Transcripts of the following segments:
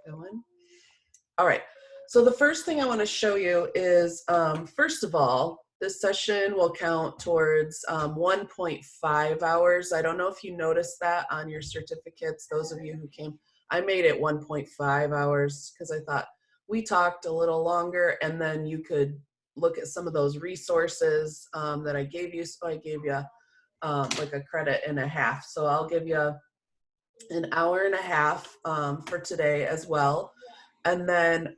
Going. All right. So the first thing I want to show you is, first of all, this session will count towards 1.5 hours. I don't know if you noticed that on your certificates, those of you who came. I made it 1.5 hours because I thought we talked a little longer and then you could look at some of those resources that I gave you. So I gave you like a credit and a half. So I'll give you an hour and a half for today as well. And then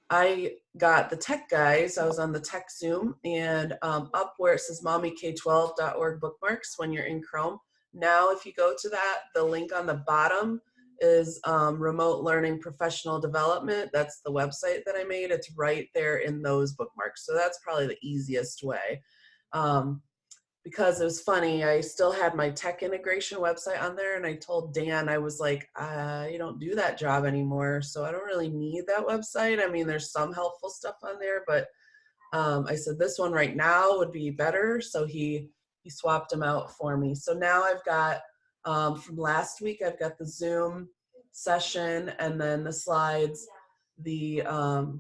I got the tech guys. I was on the tech Zoom, and up where it says mommyk12.org bookmarks when you're in Chrome. Now, if you go to that, the link on the bottom is Remote Learning Professional Development. That's the website that I made. It's right there in those bookmarks. So that's probably the easiest way. Because it was funny, I still had my tech integration website on there, and I told Dan, I was like, you don't do that job anymore, so I don't really need that website. I mean, there's some helpful stuff on there, but I said this one right now would be better, so he swapped them out for me. So now I've got, from last week, I've got the Zoom session, and then the slides, the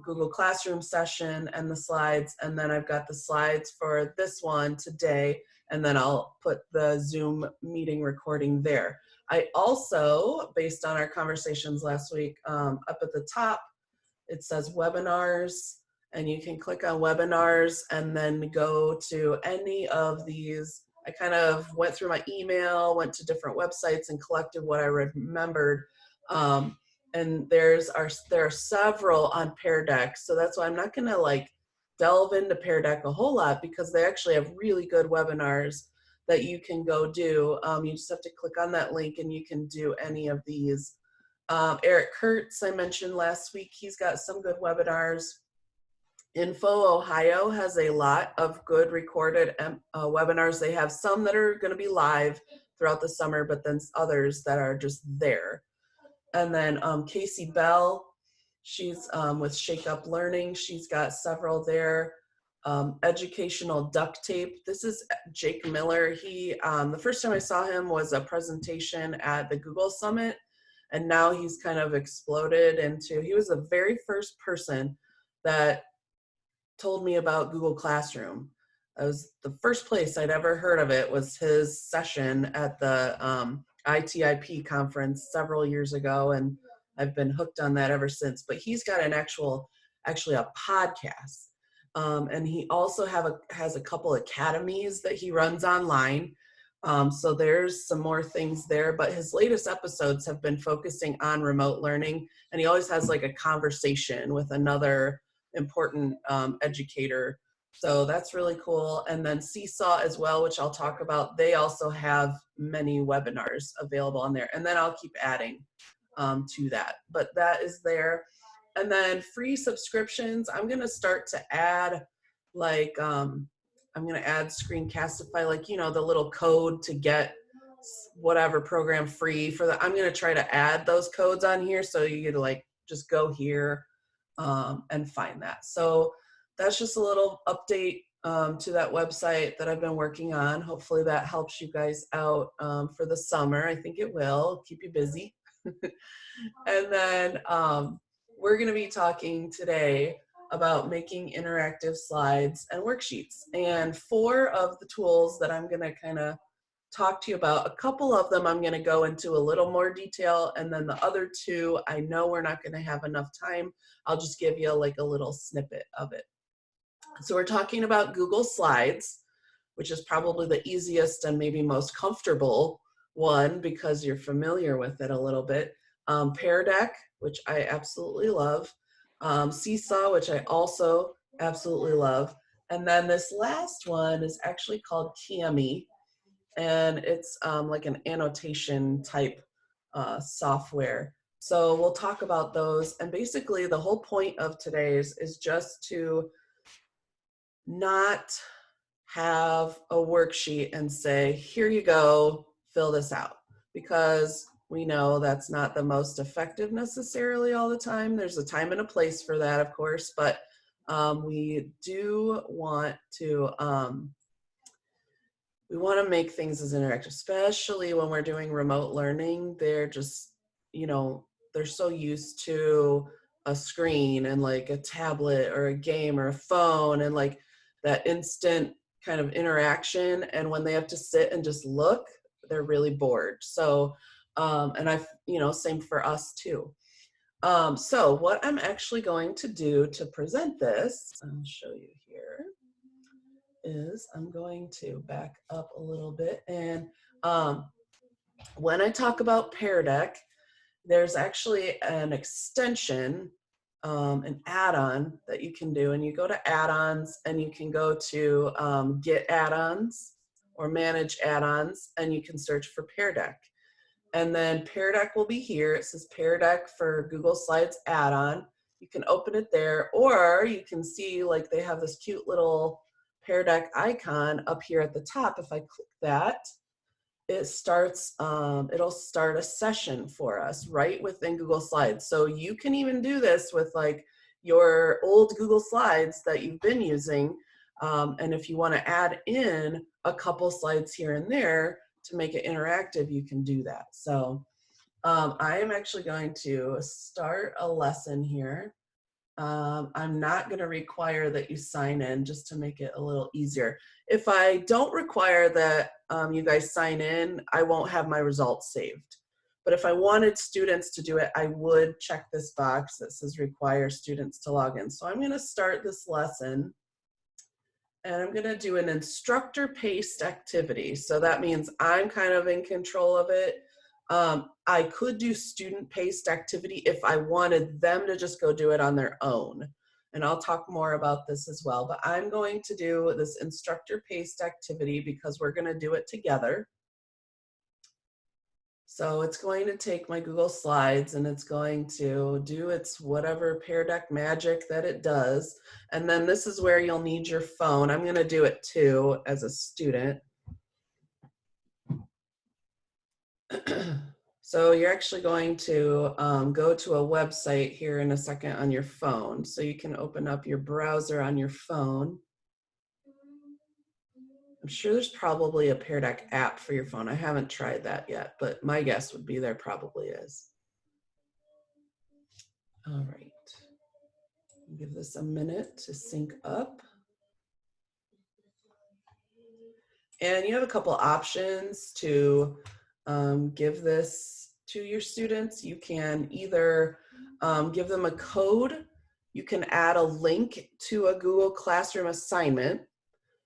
Google Classroom session, and the slides, and then I've got the slides for this one today, and then I'll put the Zoom meeting recording there. I also, based on our conversations last week, up at the top, it says webinars, and you can click on webinars and then go to any of these. I kind of went through my email, went to different websites and collected what I remembered. And there are several on Pear Deck, so that's why I'm not gonna like delve into Pear Deck a whole lot because they actually have really good webinars that you can go do. You just have to click on that link and you can do any of these. Eric Kurtz, I mentioned last week, he's got some good webinars. Info Ohio has a lot of good recorded webinars. They have some that are gonna be live throughout the summer, but then others that are just there. And then Casey Bell, she's with Shake Up Learning. She's got several there. Educational Duct Tape. This is Jake Miller. He, the first time I saw him was a presentation at the Google Summit, and now he's kind of exploded into, he was the very first person that told me about Google Classroom. That was the first place I'd ever heard of it, was his session at the ITIP conference several years ago, and I've been hooked on that ever since. But he's got an actually a podcast, and he also has a couple academies that he runs online. So there's some more things there, but his latest episodes have been focusing on remote learning, and he always has like a conversation with another important educator. So that's really cool. And then Seesaw as well, which I'll talk about. They also have many webinars available on there. And then I'll keep adding to that. But that is there. And then free subscriptions, I'm going to start to add like, I'm going to add Screencastify, like, you know, the little code to get whatever program free for that. I'm going to try to add those codes on here so you could like just go here and find that. So that's just a little update to that website that I've been working on. Hopefully that helps you guys out for the summer. I think it will keep you busy. And then we're going to be talking today about making interactive slides and worksheets. And 4 of the tools that I'm going to kind of talk to you about, a couple of them I'm going to go into a little more detail, and then the other 2, I know we're not going to have enough time. I'll just give you like a little snippet of it. So we're talking about Google Slides, which is probably the easiest and maybe most comfortable one because you're familiar with it a little bit. Pear Deck, which I absolutely love. Seesaw, which I also absolutely love. And then this last one is actually called Kami, and it's like an annotation type software. So we'll talk about those. And basically the whole point of today's is just to not have a worksheet and say, here you go, fill this out. Because we know that's not the most effective necessarily all the time. There's a time and a place for that, of course, but we do want to, we want to make things as interactive, especially when we're doing remote learning. They're just, you know, they're so used to a screen and like a tablet or a game or a phone and like that instant kind of interaction. And when they have to sit and just look, they're really bored. So, and I've, you know, same for us too. So what I'm actually going to do to present this, I'll show you here, is I'm going to back up a little bit. And when I talk about Pear Deck, there's actually an extension, an add-on that you can do. And you go to add-ons and you can go to get add-ons or manage add-ons, and you can search for Pear Deck. And then Pear Deck will be here. It says Pear Deck for Google Slides add-on. You can open it there, or you can see like they have this cute little Pear Deck icon up here at the top. If I click that, it starts, it'll start a session for us right within Google Slides. So you can even do this with like your old Google Slides that you've been using. And if you want to add in a couple slides here and there to make it interactive, you can do that. So I am actually going to start a lesson here. I'm not going to require that you sign in, just to make it a little easier. If I don't require that you guys sign in, I won't have my results saved. But if I wanted students to do it, I would check this box that says require students to log in. So I'm going to start this lesson, and I'm going to do an instructor paced activity. So that means I'm kind of in control of it. I could do student paced activity if I wanted them to just go do it on their own. And I'll talk more about this as well, but I'm going to do this instructor paced activity because we're going to do it together. So it's going to take my Google Slides and it's going to do its whatever Pear Deck magic that it does. And then this is where you'll need your phone. I'm going to do it too as a student. So you're actually going to go to a website here in a second on your phone. So you can open up your browser on your phone. I'm sure there's probably a Pear Deck app for your phone. I haven't tried that yet, but my guess would be there probably is. All right. Give this a minute to sync up. And you have a couple options to give this to your students. You can either give them a code. You can add a link to a Google Classroom assignment.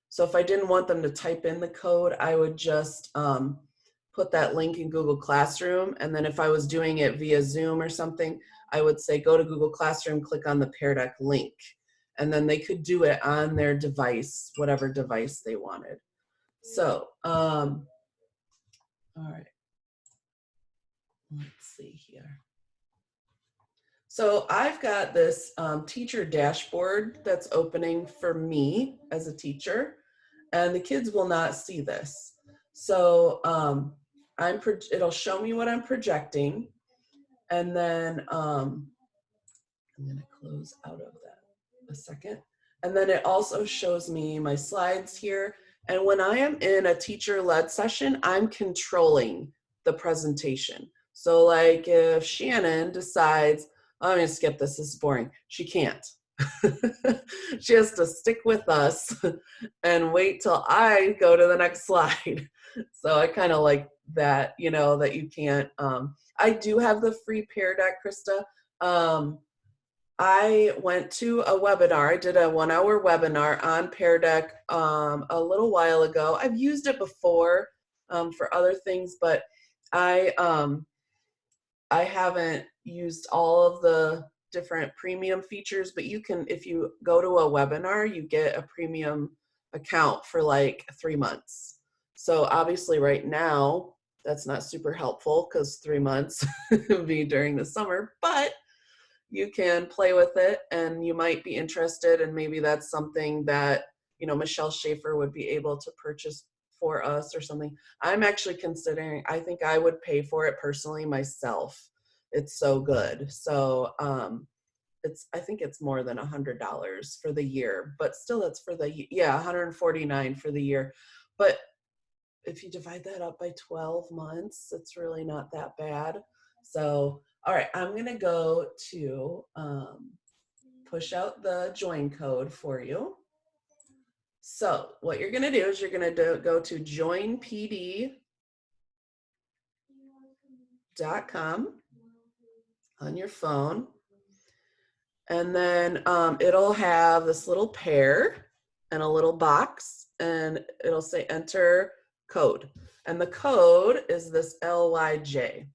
So if I didn't want them to type in the code, I would just put that link in Google Classroom. And then if I was doing it via Zoom or something, I would say, go to Google Classroom, click on the Pear Deck link. And then they could do it on their device, whatever device they wanted. So, all right. Let's see here. So I've got this teacher dashboard that's opening for me as a teacher, and the kids will not see this. So it'll show me what I'm projecting, and then I'm gonna close out of that a second. And then it also shows me my slides here. And when I am in a teacher-led session, I'm controlling the presentation. So like if Shannon decides, oh, I'm gonna skip this is boring, she can't. She has to stick with us and wait till I go to the next slide. So I kind of like that, you know, that you can't. I do have the free Pear Deck, Krista. I went to a webinar. I did a 1-hour webinar on Pear Deck a little while ago. I've used it before for other things, but I haven't used all of the different premium features, but you can, if you go to a webinar, you get a premium account for like 3 months. So obviously right now, that's not super helpful because 3 months would be during the summer, but you can play with it and you might be interested, and maybe that's something that, you know, Michelle Schaefer would be able to purchase for us or something. I'm actually considering, I think I would pay for it personally myself. It's so good. So I think it's more than $100 for the year, but still it's for the, yeah, $149 for the year. But if you divide that up by 12 months, it's really not that bad. So All right, I'm gonna go to push out the join code for you. So what you're gonna do is you're gonna go to joinpd.com on your phone. And then it'll have this little pair and a little box, and it'll say enter code. And the code is this LYJ.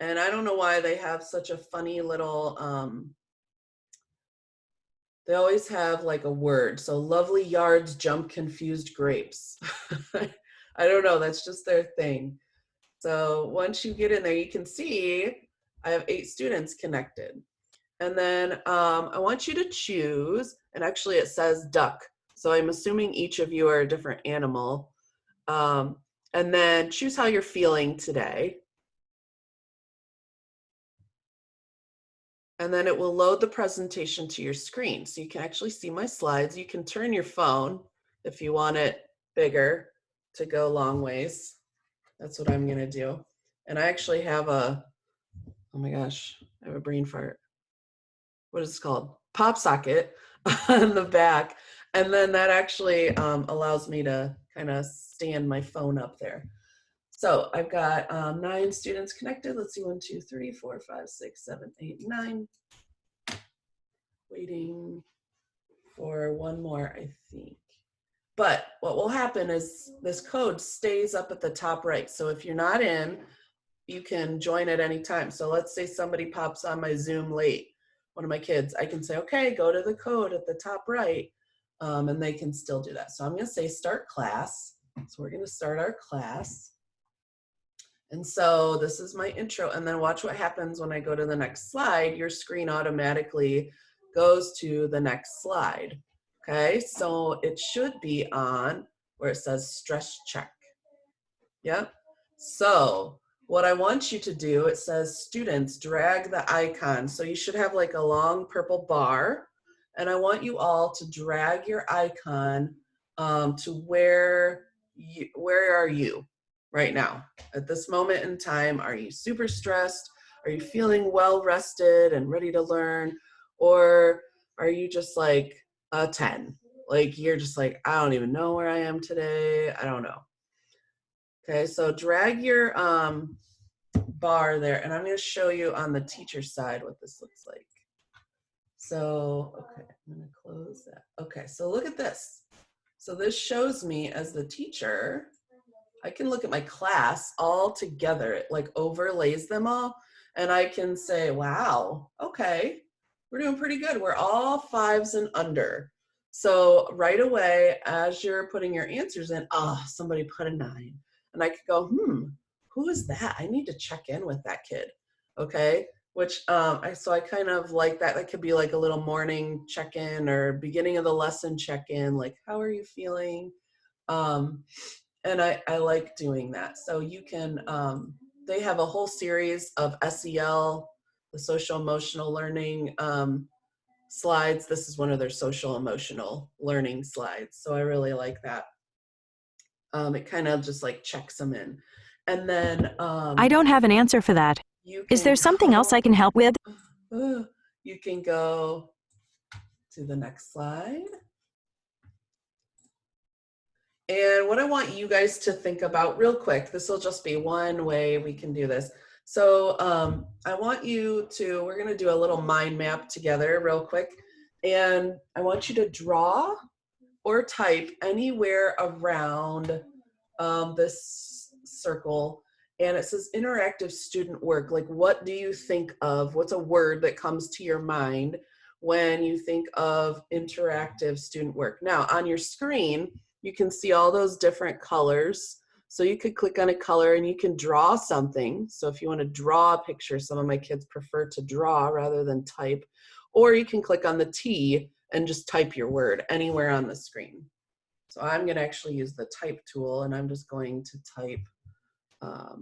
And I don't know why they have such a funny little, they always have like a word. So lovely yards jump confused grapes. I don't know, that's just their thing. So once you get in there, you can see I have 8 students connected. And then I want you to choose, and actually it says duck. So I'm assuming each of you are a different animal. And then choose how you're feeling today. And then it will load the presentation to your screen. So you can actually see my slides. You can turn your phone if you want it bigger to go long ways. That's what I'm gonna do. And I actually have a, oh my gosh, I have a brain fart. What is it called? Pop socket on the back. And then that actually allows me to kind of stand my phone up there. So I've got 9 students connected. Let's see, 1, 2, 3, 4, 5, 6, 7, 8, 9. Waiting for one more, I think. But what will happen is this code stays up at the top right. So if you're not in, you can join at any time. So let's say somebody pops on my Zoom late, one of my kids, I can say, okay, go to the code at the top right, and they can still do that. So I'm gonna say start class. So we're gonna start our class. And so this is my intro, and then watch what happens when I go to the next slide. Your screen automatically goes to the next slide. Okay, so it should be on where it says stress check. Yep. So what I want you to do, it says students, drag the icon. So you should have like a long purple bar, and I want you all to drag your icon to where are you right now? At this moment in time, are you super stressed? Are you feeling well rested and ready to learn? Or are you just like a 10? Like you're just like, I don't even know where I am today. I don't know. Okay, so drag your bar there, and I'm going to show you on the teacher side what this looks like. So, okay, I'm going to close that. Okay, so look at this. So this shows me as the teacher, I can look at my class all together. It like overlays them all, and I can say, wow, okay, we're doing pretty good. We're all 5s and under. So right away, as you're putting your answers in, somebody put a 9. And I could go, who is that? I need to check in with that kid, okay? Which, so I kind of like that. That could be like a little morning check-in or beginning of the lesson check-in, like, how are you feeling? And I like doing that. So you can, they have a whole series of SEL, the social emotional learning slides. This is one of their social emotional learning slides. So I really like that. It kind of just like checks them in. And then I don't have an answer for that. Is there something else I can help with? You can go to the next slide. And what I want you guys to think about real quick, this will just be one way we can do this. So I want you to, we're gonna do a little mind map together real quick. And I want you to draw or type anywhere around this circle. And it says interactive student work. Like, what do you think of? What's a word that comes to your mind when you think of interactive student work? Now, on your screen, you can see all those different colors. So you could click on a color and you can draw something. So if you want to draw a picture, some of my kids prefer to draw rather than type. Or you can click on the T and just type your word anywhere on the screen. So I'm going to actually use the type tool, and I'm just going to type a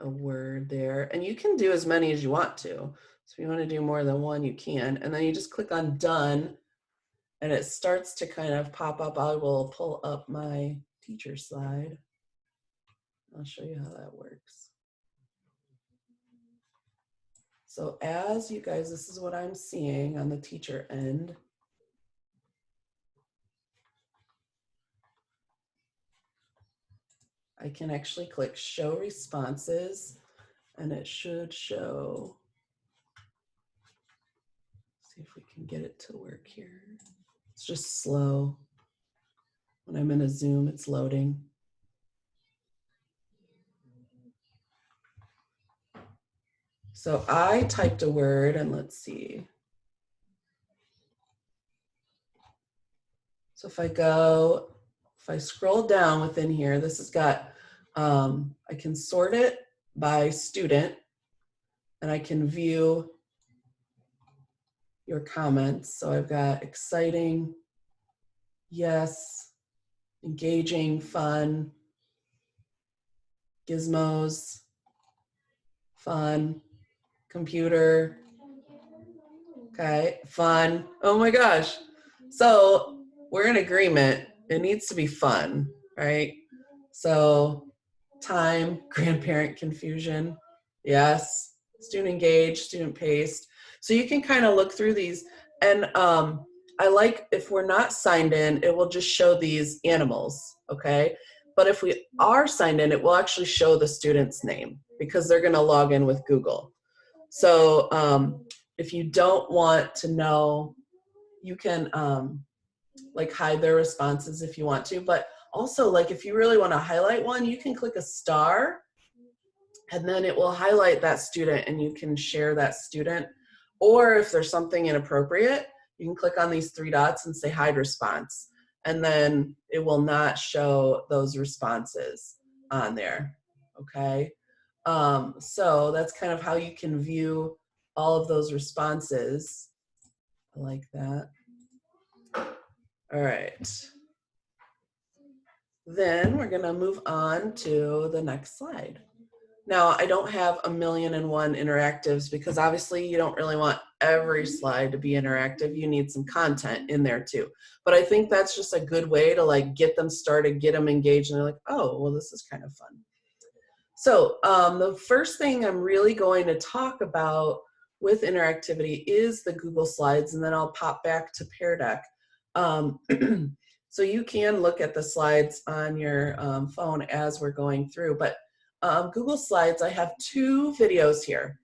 word there. And you can do as many as you want to. So if you want to do more than one, you can. And then you just click on done, and it starts to kind of pop up. I will pull up my teacher slide. I'll show you how that works. So as you guys, this is what I'm seeing on the teacher end. I can actually click show responses and it should show. See if we can get it to work here. It's just slow. When I'm in a Zoom, it's loading. So I typed a word and let's see. So if I scroll down within here, this has got, I can sort it by student and I can view your comments. So I've got exciting, yes, engaging, fun, gizmos, fun, computer, okay, fun. Oh my gosh. So we're in agreement. It needs to be fun, right? So time, grandparent confusion, yes, student engaged, student paced. So you can kind of look through these. And I like if we're not signed in, it will just show these animals, okay? But if we are signed in, it will actually show the student's name because they're gonna log in with Google. So if you don't want to know, you can like hide their responses if you want to, but also like if you really want to highlight one, you can click a star and then it will highlight that student and you can share that student. Or if there's something inappropriate, you can click on these three dots and say hide response. And then it will not show those responses on there, okay? So that's kind of how you can view all of those responses. I like that. All right. Then we're gonna move on to the next slide. Now, I don't have 1,000,001 interactives because obviously you don't really want every slide to be interactive. You need some content in there too. But I think that's just a good way to like get them started, get them engaged, and they're like, oh, well, this is kind of fun. So the first thing I'm really going to talk about with interactivity is the Google Slides, and then I'll pop back to Pear Deck. So you can look at the slides on your phone as we're going through, but Google Slides, I have 2 videos here.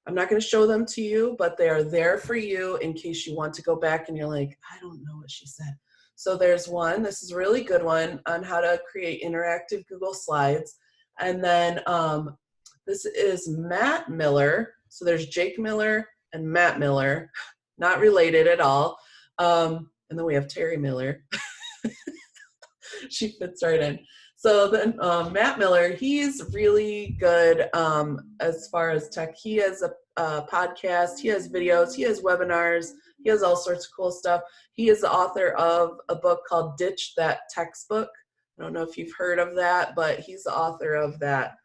I'm not going to show them to you, but they are there for you in case you want to go back and you're like, I don't know what she said. So there's one, this is a really good one on how to create interactive Google Slides. And then this is Matt Miller. So there's Jake Miller and Matt Miller, not related at all. And then we have Terry Miller. She fits right in. So then Matt Miller, he's really good as far as tech. He has a podcast, he has videos, he has webinars, he has all sorts of cool stuff. He is the author of a book called Ditch That Textbook. I don't know if you've heard of that, but he's the author of that.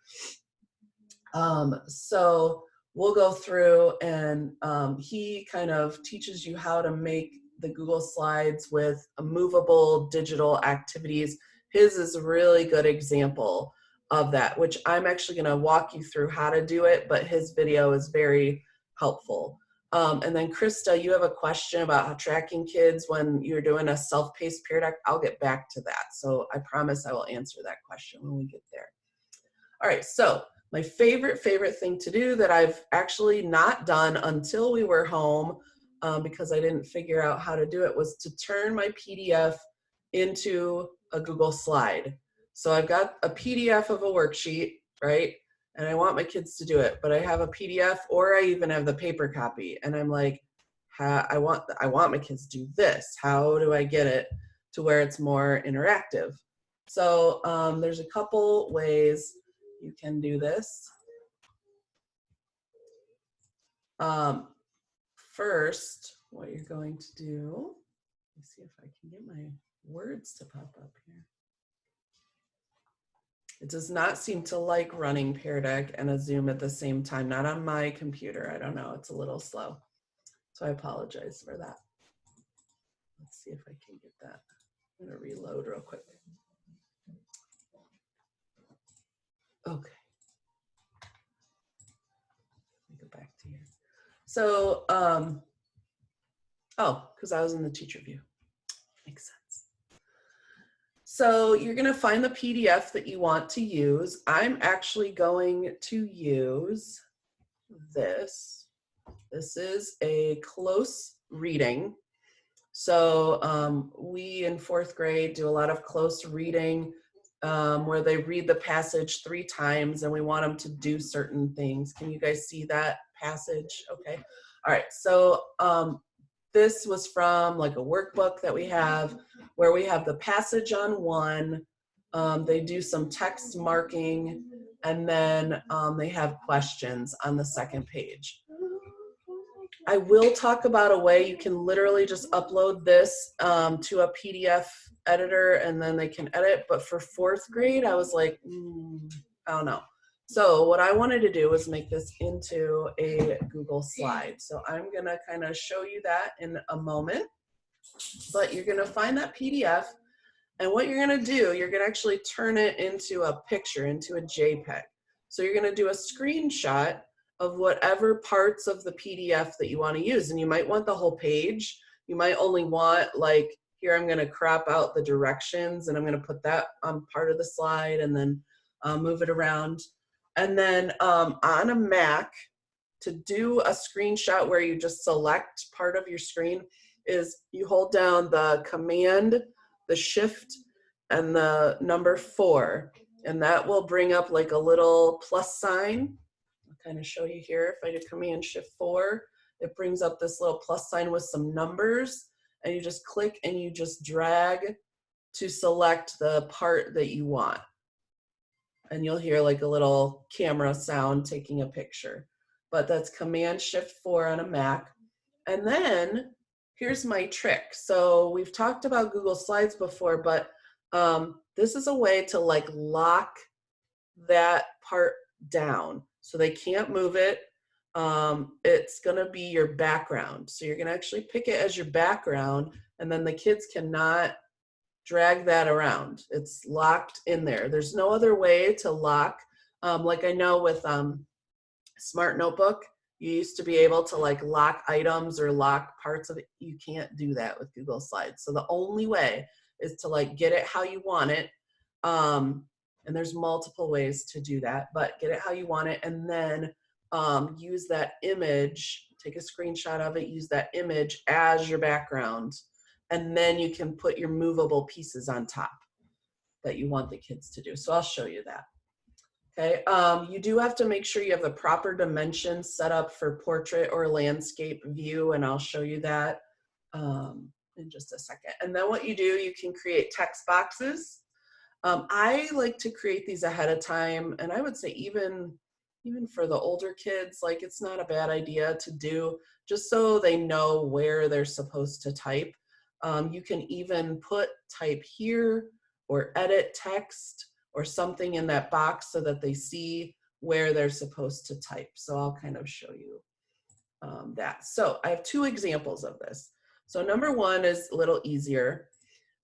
So we'll go through and he kind of teaches you how to make the Google Slides with movable digital activities. His is a really good example of that, which I'm actually going to walk you through how to do it, but his video is very helpful. And then Krista, you have a question about how tracking kids when you're doing a self-paced Pear Deck. I'll get back to that. So I promise I will answer that question when we get there. All right, so my favorite thing to do that I've actually not done until we were home because I didn't figure out how to do it was to turn my PDF into a Google slide. So I've got a PDF of a worksheet, right? And I want my kids to do it, but I have a PDF or I even have the paper copy. And I'm like, I want my kids to do this. How do I get it to where it's more interactive? So there's a couple ways you can do this. First, what you're going to do, let's see if I can get my words to pop up here. It does not seem to like running Pear Deck and a Zoom at the same time, not on my computer. I don't know, it's a little slow. So I apologize for that. Let's see if I can get that. I'm gonna reload real quick. Okay. Let me go back to here. So, oh, because I was in the teacher view. Makes sense. So you're going to find the PDF that you want to use. I'm actually going to use this. This is a close reading. So we in 4th grade do a lot of close reading where they read the passage 3 times and we want them to do certain things. Can you guys see that passage? Okay. All right. So this was from like a workbook that we have where we have the passage on one. They do some text marking and then they have questions on the second page. I will talk about a way you can literally just upload this to a PDF editor and then they can edit. But for 4th grade, I was like, I don't know. So what I wanted to do was make this into a Google slide. So I'm going to kind of show you that in a moment. But you're going to find that PDF. And what you're going to do, you're going to actually turn it into a picture, into a JPEG. So you're going to do a screenshot of whatever parts of the PDF that you want to use. And you might want the whole page. You might only want, like, here I'm going to crop out the directions and I'm going to put that on part of the slide and then move it around. And then on a Mac, to do a screenshot where you just select part of your screen is you hold down the Command, the Shift, and the number 4. And that will bring up like a little plus sign. I'll kind of show you here. If I do Command Shift 4, it brings up this little plus sign with some numbers. And you just click and you just drag to select the part that you want. And you'll hear like a little camera sound taking a picture. But that's Command Shift 4 on a Mac. And then here's my trick. So we've talked about Google Slides before, but this is a way to like lock that part down so they can't move it. It's gonna be your background. So you're gonna actually pick it as your background and then the kids cannot drag that around. It's locked in there. There's no other way to lock. Like I know with Smart Notebook, you used to be able to like lock items or lock parts of it. You can't do that with Google Slides. So the only way is to like get it how you want it. And there's multiple ways to do that, but get it how you want it and then use that image, take a screenshot of it, use that image as your background. And then you can put your movable pieces on top that you want the kids to do. So I'll show you that. Okay, you do have to make sure you have the proper dimensions set up for portrait or landscape view, and I'll show you that in just a second. And then what you do, you can create text boxes. I like to create these ahead of time, and I would say even for the older kids, like it's not a bad idea to do just so they know where they're supposed to type. You can even put type here or edit text or something in that box so that they see where they're supposed to type. So I'll kind of show you that. So I have 2 examples of this. So number 1 is a little easier.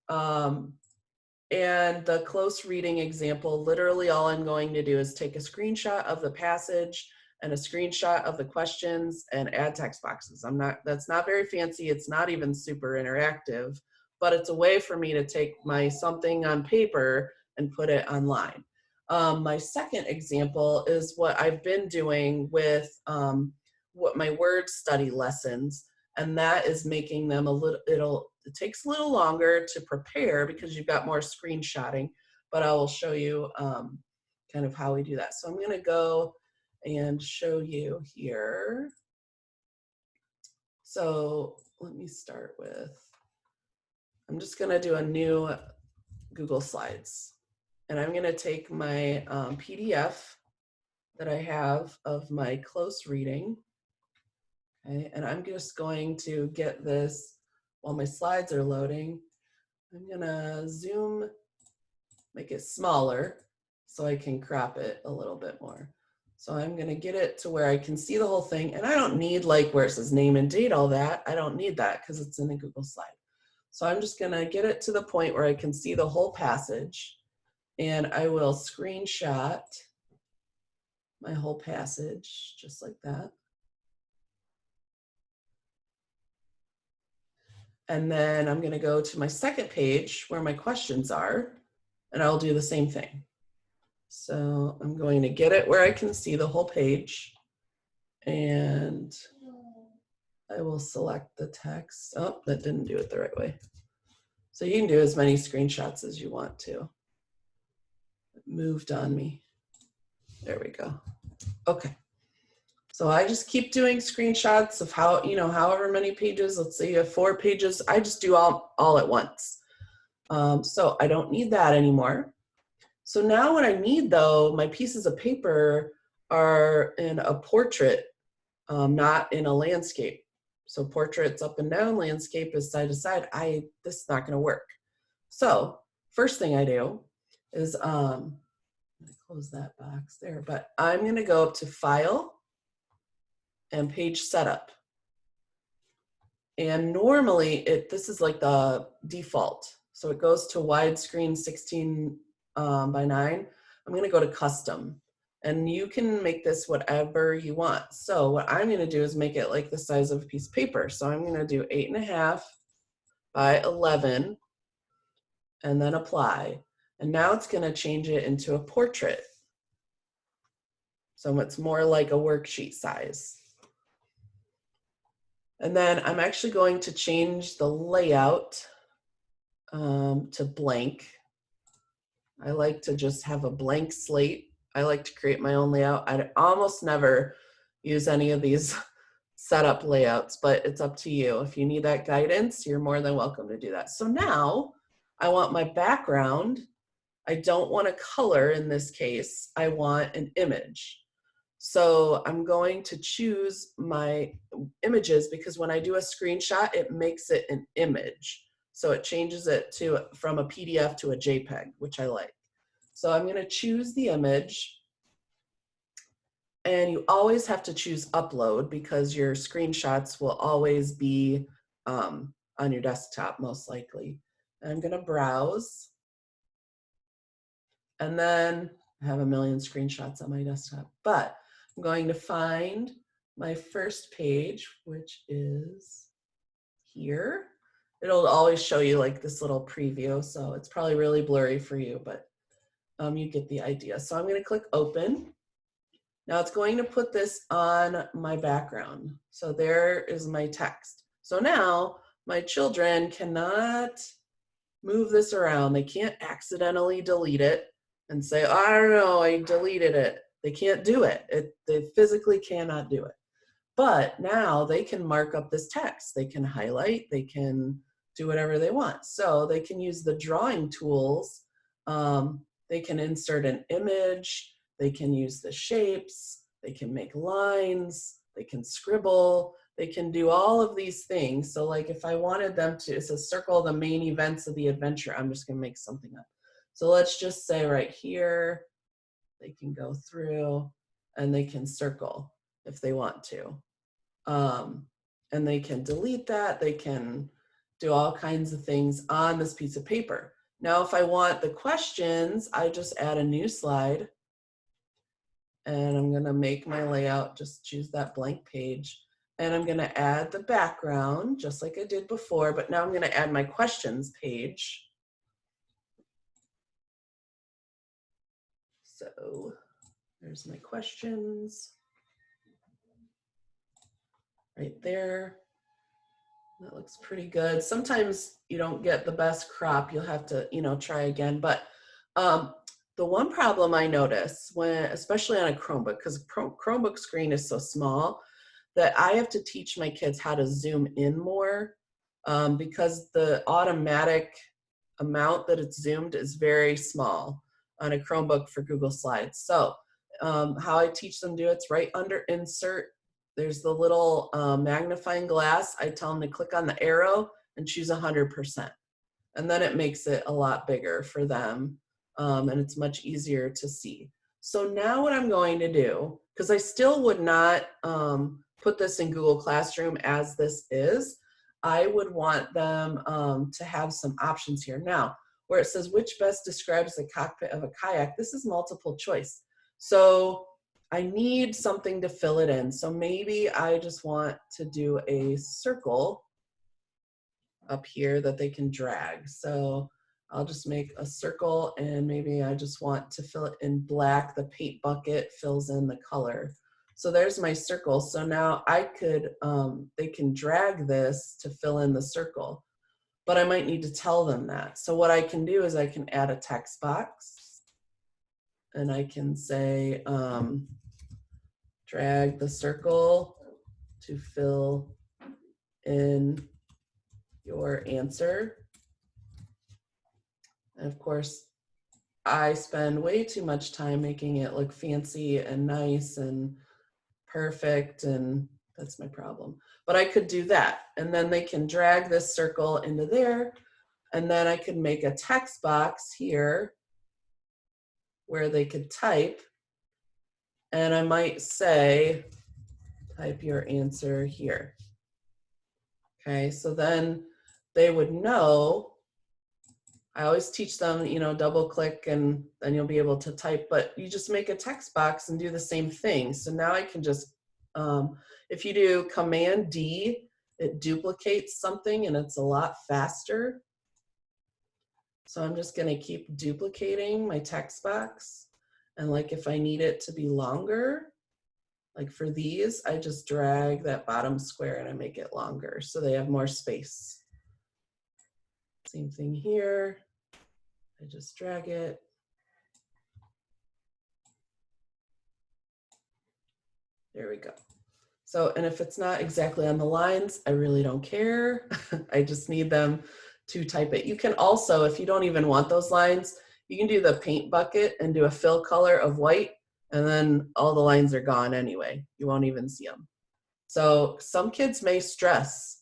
And the close reading example, literally all I'm going to do is take a screenshot of the passage and a screenshot of the questions and add text boxes. That's not very fancy. It's not even super interactive, but it's a way for me to take my something on paper and put it online. My second example is what I've been doing with what my word study lessons, and that is making them it takes a little longer to prepare because you've got more screenshotting, but I will show you kind of how we do that. So I'm gonna go and show you here. So let me start with, I'm just gonna do a new Google Slides. And I'm gonna take my PDF that I have of my close reading. Okay, and I'm just going to get this while my slides are loading. I'm gonna zoom, make it smaller so I can crop it a little bit more. So I'm gonna get it to where I can see the whole thing, and I don't need like where it says name and date, all that. I don't need that because it's in a Google slide. So I'm just gonna get it to the point where I can see the whole passage, and I will screenshot my whole passage, just like that. And then I'm going to go to my second page where my questions are, and I'll do the same thing. So I'm going to get it where I can see the whole page, and I will select the text. Oh, that didn't do it the right way. So you can do as many screenshots as you want to. It moved on me. There we go. Okay. So I just keep doing screenshots of how, however many pages. Let's say you have 4 pages. I just do all at once. So I don't need that anymore. So now what I need, though, my pieces of paper are in a portrait, not in a landscape. So portrait's up and down, landscape is side to side. This is not going to work. So first thing I do is close that box there, but I'm going to go up to File and Page Setup. And normally this is like the default. So it goes to widescreen 16 by 9. I'm going to go to Custom. And you can make this whatever you want. So what I'm going to do is make it like the size of a piece of paper. So I'm going to do 8.5 by 11 and then apply. And now it's going to change it into a portrait. So it's more like a worksheet size. And then I'm actually going to change the layout to blank. I like to just have a blank slate. I like to create my own layout. I almost never use any of these setup layouts, but it's up to you. If you need that guidance, you're more than welcome to do that. So now I want my background. I don't want a color in this case. I want an image. So I'm going to choose my images because when I do a screenshot, it makes it an image. So it changes it from a PDF to a JPEG, which I like. So I'm going to choose the image. And you always have to choose upload because your screenshots will always be on your desktop, most likely. And I'm going to browse. And then I have a million screenshots on my desktop. But I'm going to find my first page, which is here. It'll always show you like this little preview. So it's probably really blurry for you, but you get the idea. So I'm going to click open. Now it's going to put this on my background. So there is my text. So now my children cannot move this around. They can't accidentally delete it and say, oh, I don't know, I deleted it. They can't do it. They physically cannot do it. But now they can mark up this text. They can highlight, they can do whatever they want. So they can use the drawing tools. They can insert an image. They can use the shapes, they can make lines, they can scribble, they can do all of these things. So like if I wanted them to, it says circle the main events of the adventure, I'm just gonna make something up. So let's just say right here, they can go through and they can circle if they want to. And they can delete that, they can do all kinds of things on this piece of paper. Now if I want the questions, I just add a new slide. And I'm going to make my layout, just choose that blank page. And I'm going to add the background, just like I did before, but now I'm going to add my questions page. So there's my questions right there. That looks pretty good. Sometimes you don't get the best crop. You'll have to, try again. But the one problem I notice especially on a Chromebook, because Chromebook screen is so small that I have to teach my kids how to zoom in more because the automatic amount that it's zoomed is very small on a Chromebook for Google Slides. So how I teach them to do it's right under insert. There's the little magnifying glass. I tell them to click on the arrow and choose 100%. And then it makes it a lot bigger for them. And it's much easier to see. So now what I'm going to do, because I still would not put this in Google Classroom as this is, I would want them to have some options here. Now, where it says which best describes the cockpit of a kayak, this is multiple choice. So I need something to fill it in. So maybe I just want to do a circle up here that they can drag. So I'll just make a circle, and maybe I just want to fill it in black. The paint bucket fills in the color. So there's my circle. So now I could, they can drag this to fill in the circle, but I might need to tell them that. So what I can do is I can add a text box, and I can say, drag the circle to fill in your answer. And of course, I spend way too much time making it look fancy and nice and perfect, and that's my problem. But I could do that, and then they can drag this circle into there, and then I could make a text box here where they could type, and I might say, type your answer here. Okay, so then they would know. I always teach them, you know, double click and then you'll be able to type, but you just make a text box and do the same thing. So now I can just, if you do Command D, it duplicates something and it's a lot faster. So I'm just gonna keep duplicating my text box. And like if I need it to be longer, like for these, I just drag that bottom square and I make it longer so they have more space. Same thing here. I just drag it. There we go. So, and if it's not exactly on the lines, I really don't care. I just need them to type it. You can also, if you don't even want those lines, you can do the paint bucket and do a fill color of white, and then all the lines are gone anyway. You won't even see them. So some kids may stress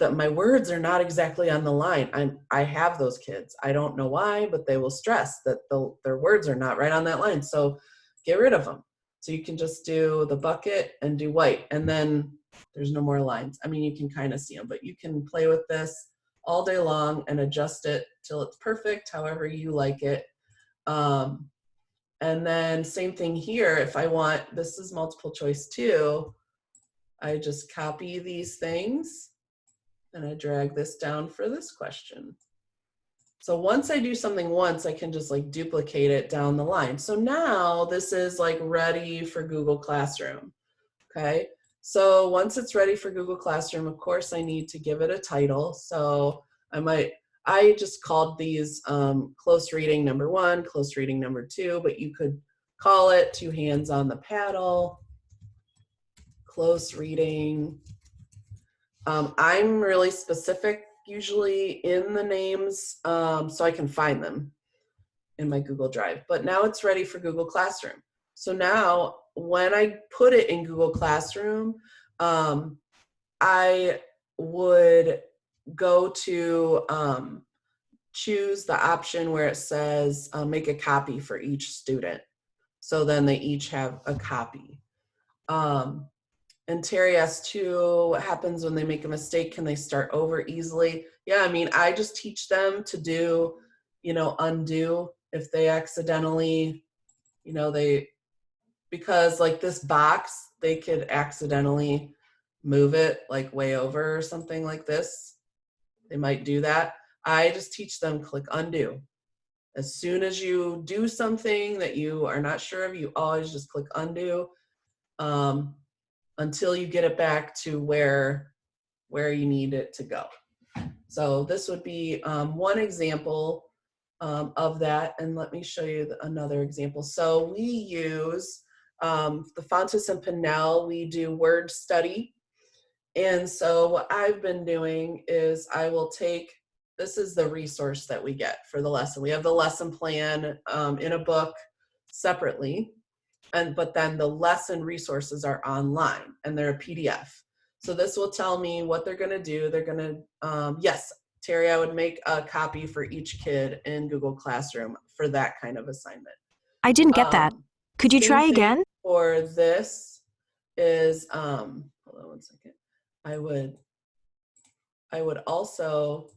that my words are not exactly on the line. I have those kids. I don't know why, but they will stress that their words are not right on that line. So get rid of them. So you can just do the bucket and do white, and then there's no more lines. I mean, you can kind of see them, but you can play with this all day long and adjust it till it's perfect, however you like it. And then same thing here. If I want, this is multiple choice too, I just copy these things and I drag this down for this question. So once I do something once, I can just like duplicate it down the line. So now this is like ready for Google Classroom, okay? So once it's ready for Google Classroom, of course I need to give it a title. So I just called these close reading number 1, close reading number 2, but you could call it Two Hands on the Paddle, close reading. I'm really specific usually in the names so I can find them in my Google Drive. But now it's ready for Google Classroom. So now when I put it in Google Classroom, I would go to choose the option where it says make a copy for each student. So then they each have a copy. And Terry asked too, what happens when they make a mistake? Can they start over easily? Yeah, I mean, I just teach them to do, you know, undo if they accidentally, you know, because like this box, they could accidentally move it like way over or something like this. They might do that. I just teach them click undo. As soon as you do something that you are not sure of, you always just click undo. Until you get it back to where you need it to go. So this would be one example of that. And let me show you another example. So we use the Fountas and Pinnell, we do word study. And so what I've been doing is I will take, this is the resource that we get for the lesson. We have the lesson plan in a book separately. But then the lesson resources are online and they're a PDF. So this will tell me what they're gonna do. They're gonna, yes, Terry, I would make a copy for each kid in Google Classroom for that kind of assignment. I didn't get that. Could you try again? For this is, hold on one second. I would also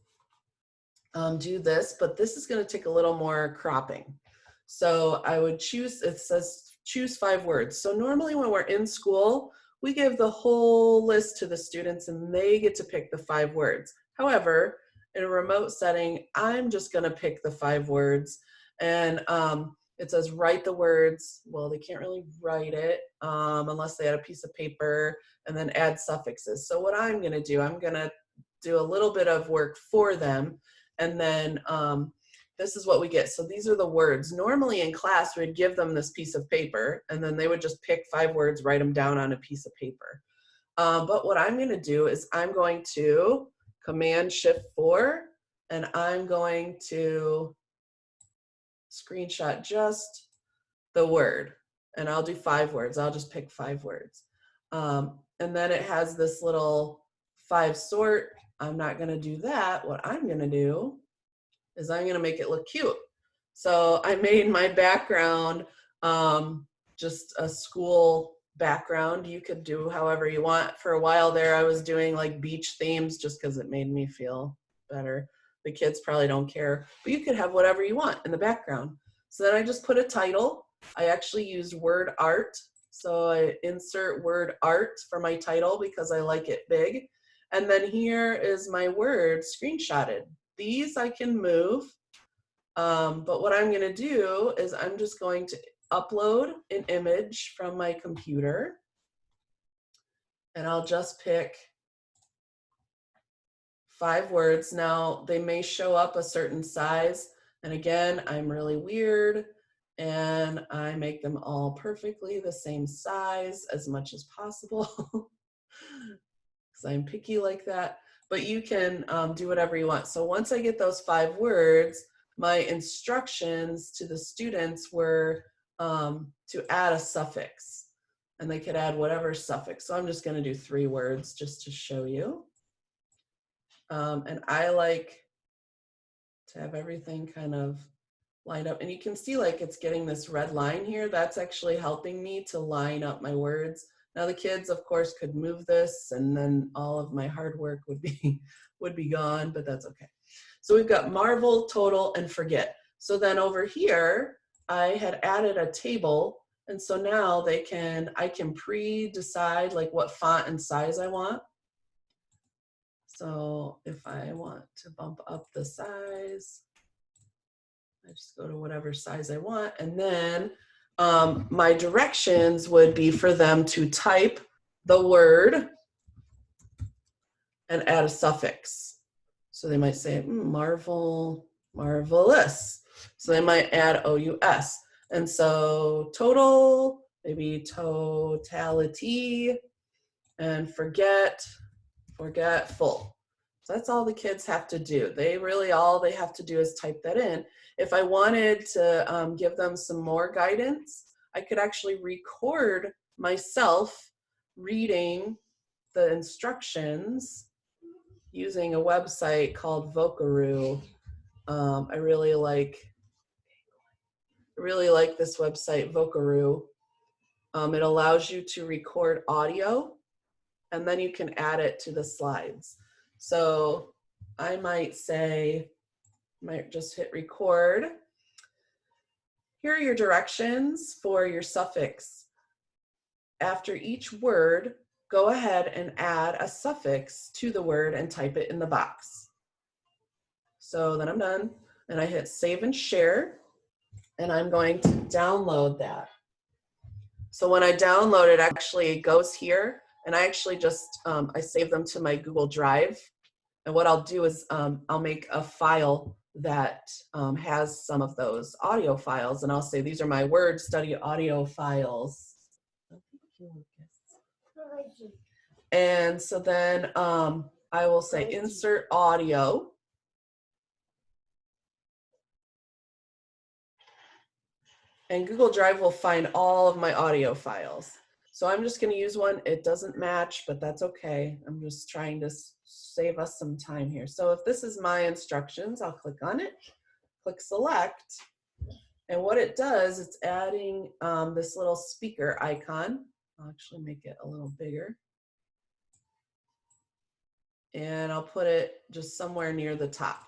do this, but this is gonna take a little more cropping. So I would choose, it says choose 5 words. So normally when we're in school, we give the whole list to the students and they get to pick the 5 words. However, in a remote setting, I'm just gonna pick the 5 words, and it says write the words. Well, they can't really write it unless they had a piece of paper, and then add suffixes. So what I'm gonna do, I'm gonna do a little bit of work for them, and then this is what we get. So these are the words. Normally in class, we'd give them this piece of paper, and then they would just pick 5 words, write them down on a piece of paper. But what I'm gonna do is I'm going to Command-Shift-4, and I'm going to screenshot just the word, and I'll do 5 words. I'll just pick 5 words. And then it has this little 5 sort. I'm not gonna do that. What I'm gonna do is I'm gonna make it look cute. So I made my background just a school background. You could do however you want. For a while there, I was doing like beach themes just because it made me feel better. The kids probably don't care, but you could have whatever you want in the background. So then I just put a title. I actually used word art. So I insert word art for my title because I like it big. And then here is my word screenshotted. These I can move, but what I'm gonna do is I'm just going to upload an image from my computer, and I'll just pick 5 words. Now they may show up a certain size, and again, I'm really weird and I make them all perfectly the same size as much as possible because I'm picky like that. But you can do whatever you want. So once I get those 5 words, my instructions to the students were to add a suffix, and they could add whatever suffix. So I'm just gonna do 3 words just to show you. And I like to have everything kind of lined up. And you can see like it's getting this red line here. That's actually helping me to line up my words. Now the kids, of course, could move this and then all of my hard work would be gone, but that's okay. So we've got marvel, total, and forget. So then over here, I had added a table, and so now I can pre-decide like what font and size I want. So if I want to bump up the size, I just go to whatever size I want, and then my directions would be for them to type the word and add a suffix. So they might say marvel, marvelous. So they might add OUS. And so total, maybe totality, and forget, forgetful. So that's all the kids have to do. All they have to do is type that in. If I wanted to give them some more guidance, I could actually record myself reading the instructions using a website called Vocaroo. I really like this website, Vocaroo. It allows you to record audio, and then you can add it to the slides. So I might just hit record. Here are your directions for your suffix. After each word, go ahead and add a suffix to the word and type it in the box. So then I'm done, and I hit save and share, and I'm going to download that. So when I download it, actually it goes here, and I actually just, I save them to my Google Drive. And what I'll do is I'll make a file that has some of those audio files, and I'll say, these are my word study audio files. And so then I will say insert audio. And Google Drive will find all of my audio files. So I'm just going to use one. It doesn't match, but that's okay. I'm just trying to save us some time here. So if this is my instructions, I'll click on it, click select. And what it does, it's adding this little speaker icon. I'll actually make it a little bigger. And I'll put it just somewhere near the top.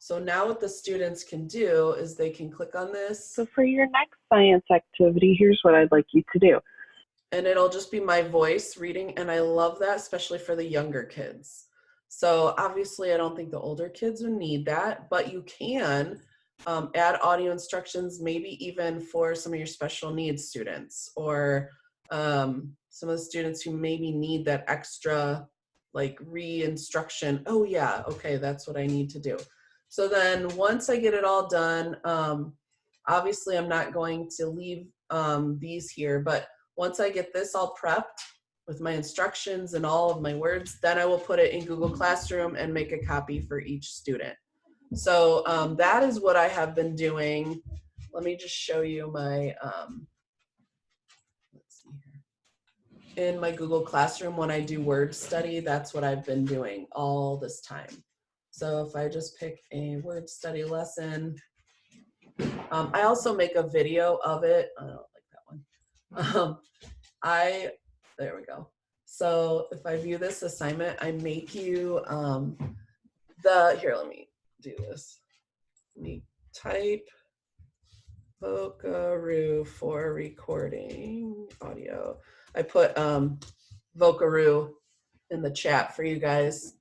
So now what the students can do is they can click on this. So for your next science activity, here's what I'd like you to do. And it'll just be my voice reading. And I love that, especially for the younger kids. So obviously I don't think the older kids would need that, but you can add audio instructions, maybe even for some of your special needs students or some of the students who maybe need that extra like re-instruction. Oh yeah, okay, that's what I need to do. So then once I get it all done, obviously I'm not going to leave these here, but once I get this all prepped with my instructions and all of my words, then I will put it in Google Classroom and make a copy for each student. So that is what I have been doing. Let me just show you my, let's see here. In my Google Classroom, when I do word study, that's what I've been doing all this time. So if I just pick a word study lesson, I also make a video of it. I don't like that one. There we go. So if I view this assignment, I make you here, let me do this. Let me type Vocaroo for recording audio. I put Vocaroo in the chat for you guys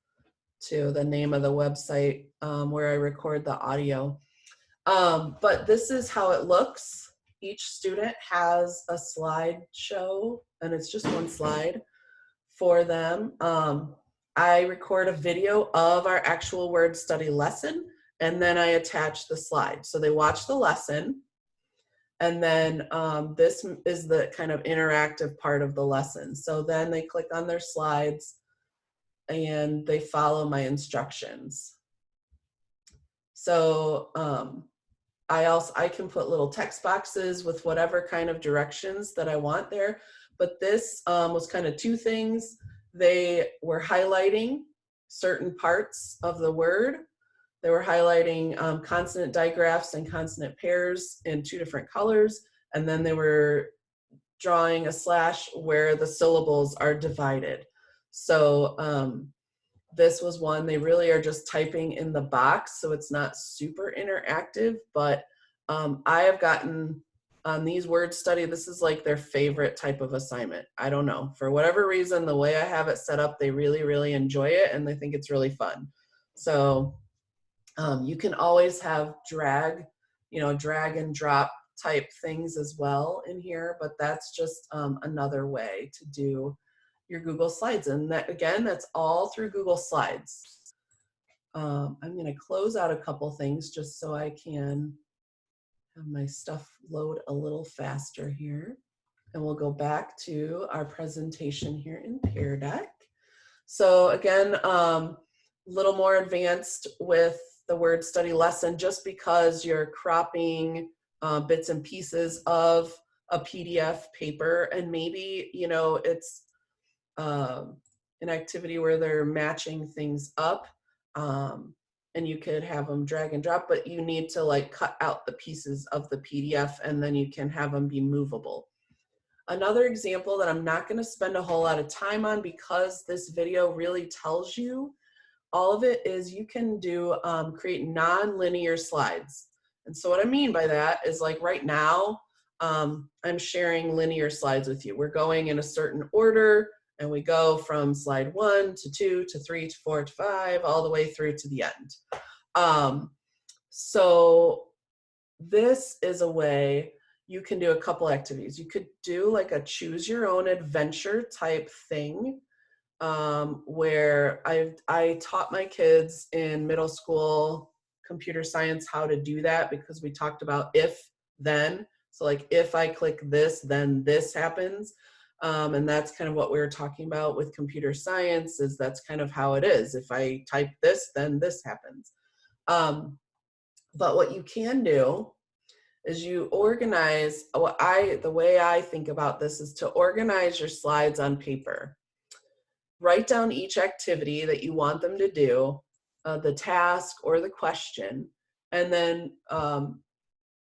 to the name of the website where I record the audio. But this is how it looks. Each student has a slideshow, and it's just one slide for them. I record a video of our actual word study lesson, and then I attach the slide. So they watch the lesson, and then this is the kind of interactive part of the lesson. So then they click on their slides, and they follow my instructions. So I can put little text boxes with whatever kind of directions that I want there. But this was kind of two things. They were highlighting certain parts of the word. They were highlighting consonant digraphs and consonant pairs in two different colors. And then they were drawing a slash where the syllables are divided. So this was one, they really are just typing in the box, so it's not super interactive, but I have gotten on these word study, this is like their favorite type of assignment. I don't know, for whatever reason, the way I have it set up, they really, really enjoy it and they think it's really fun. So you can always have drag and drop type things as well in here, but that's just another way to do your Google Slides. And that, again, that's all through Google Slides. I'm going to close out a couple things just so I can have my stuff load a little faster here. And we'll go back to our presentation here in Pear Deck. So again, a little more advanced with the word study lesson, just because you're cropping bits and pieces of a PDF paper, and maybe, you know, it's an activity where they're matching things up, and you could have them drag and drop, but you need to like cut out the pieces of the PDF and then you can have them be movable. Another example that I'm not going to spend a whole lot of time on because this video really tells you all of it is you can do create non-linear slides. And so what I mean by that is, like right now, I'm sharing linear slides with you. We're going in a certain order, and we go from slide 1 to 2 to 3 to 4 to 5, all the way through to the end. So this is a way you can do a couple activities. You could do like a choose your own adventure type thing, where I taught my kids in middle school computer science how to do that, because we talked about if then. So like if I click this, then this happens. And that's kind of what we were talking about with computer science, is that's kind of how it is. If I type this, then this happens. But what you can do is you organize, the way I think about this is to organize your slides on paper. Write down each activity that you want them to do, the task or the question, and then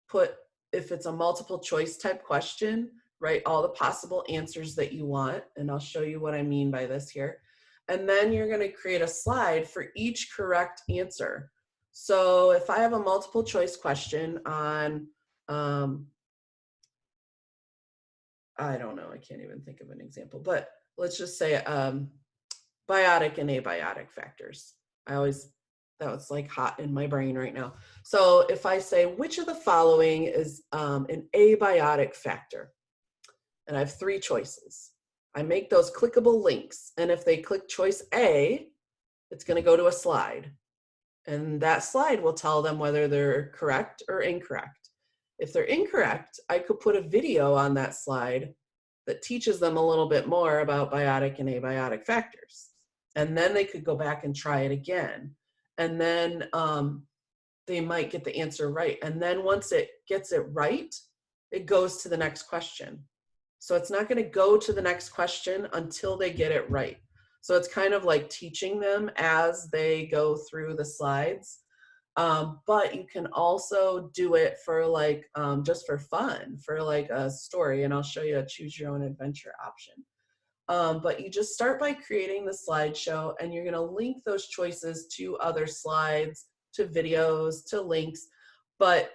put, if it's a multiple choice type question, write all the possible answers that you want, and I'll show you what I mean by this here. And then you're going to create a slide for each correct answer. So if I have a multiple choice question on, I don't know, I can't even think of an example, but let's just say biotic and abiotic factors. That was like hot in my brain right now. So if I say, which of the following is an abiotic factor? And I have 3 choices. I make those clickable links. And if they click choice A, it's going to go to a slide. And that slide will tell them whether they're correct or incorrect. If they're incorrect, I could put a video on that slide that teaches them a little bit more about biotic and abiotic factors. And then they could go back and try it again. And then they might get the answer right. And then once it gets it right, it goes to the next question. So it's not going to go to the next question until they get it right. So it's kind of like teaching them as they go through the slides. But you can also do it for like, just for fun, for like a story. And I'll show you a choose your own adventure option. But you just start by creating the slideshow, and you're going to link those choices to other slides, to videos, to links. But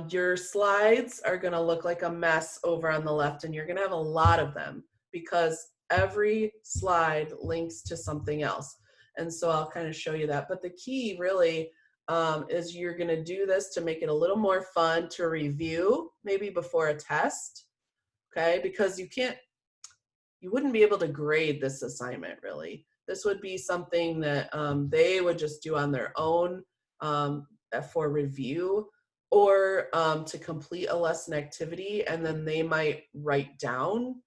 your slides are going to look like a mess over on the left, and you're going to have a lot of them because every slide links to something else. And so I'll kind of show you that. But the key really is you're going to do this to make it a little more fun to review, maybe before a test, okay? Because you wouldn't be able to grade this assignment really. This would be something that they would just do on their own for review, or to complete a lesson activity, and then they might write down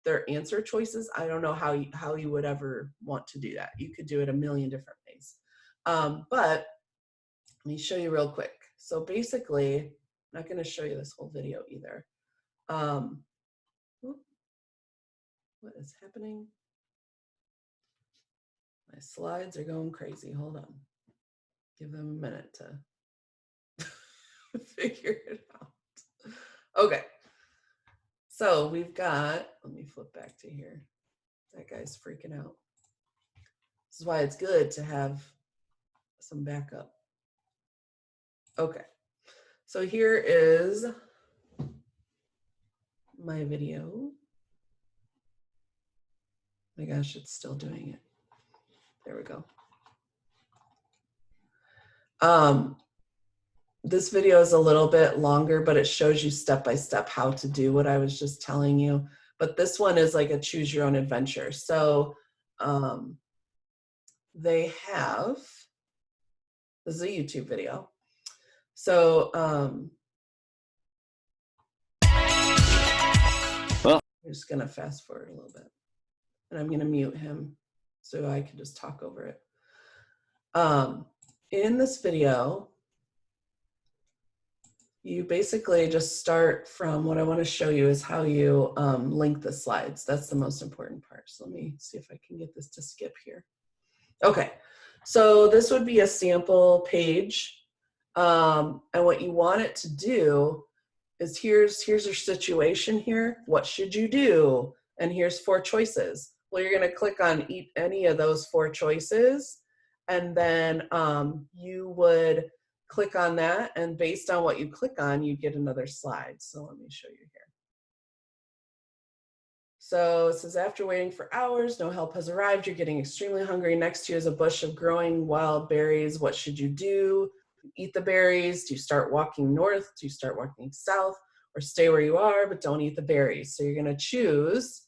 their answer choices. I don't know how you would ever want to do that. You could do it a million different ways. But let me show you real quick. So basically, I'm not going to show you this whole video either. What is happening? My slides are going crazy. Hold on. Give them a minute to figure it out. Okay. So we've got, let me flip back to here. That guy's freaking out. This is why it's good to have some backup. Okay. So here is my video. My gosh, it's still doing it. There we go. This video is a little bit longer, but it shows you step by step how to do what I was just telling you. But this one is like a choose your own adventure. So they have, this is a YouTube video. So I'm just gonna fast forward a little bit, and I'm gonna mute him so I can just talk over it. In this video, you basically just start from, what I want to show you is how you link the slides. That's the most important part. So let me see if I can get this to skip here. Okay, so this would be a sample page. And what you want it to do is here's your situation here. What should you do? And here's 4 choices. Well, you're going to click on any of those 4 choices, and then you would click on that, and based on what you click on, you get another slide. So let me show you here. So it says, after waiting for hours, no help has arrived. You're getting extremely hungry. Next to you is a bush of growing wild berries. What should you do? Eat the berries? Do you start walking north? Do you start walking south? Or stay where you are, but don't eat the berries? So you're going to choose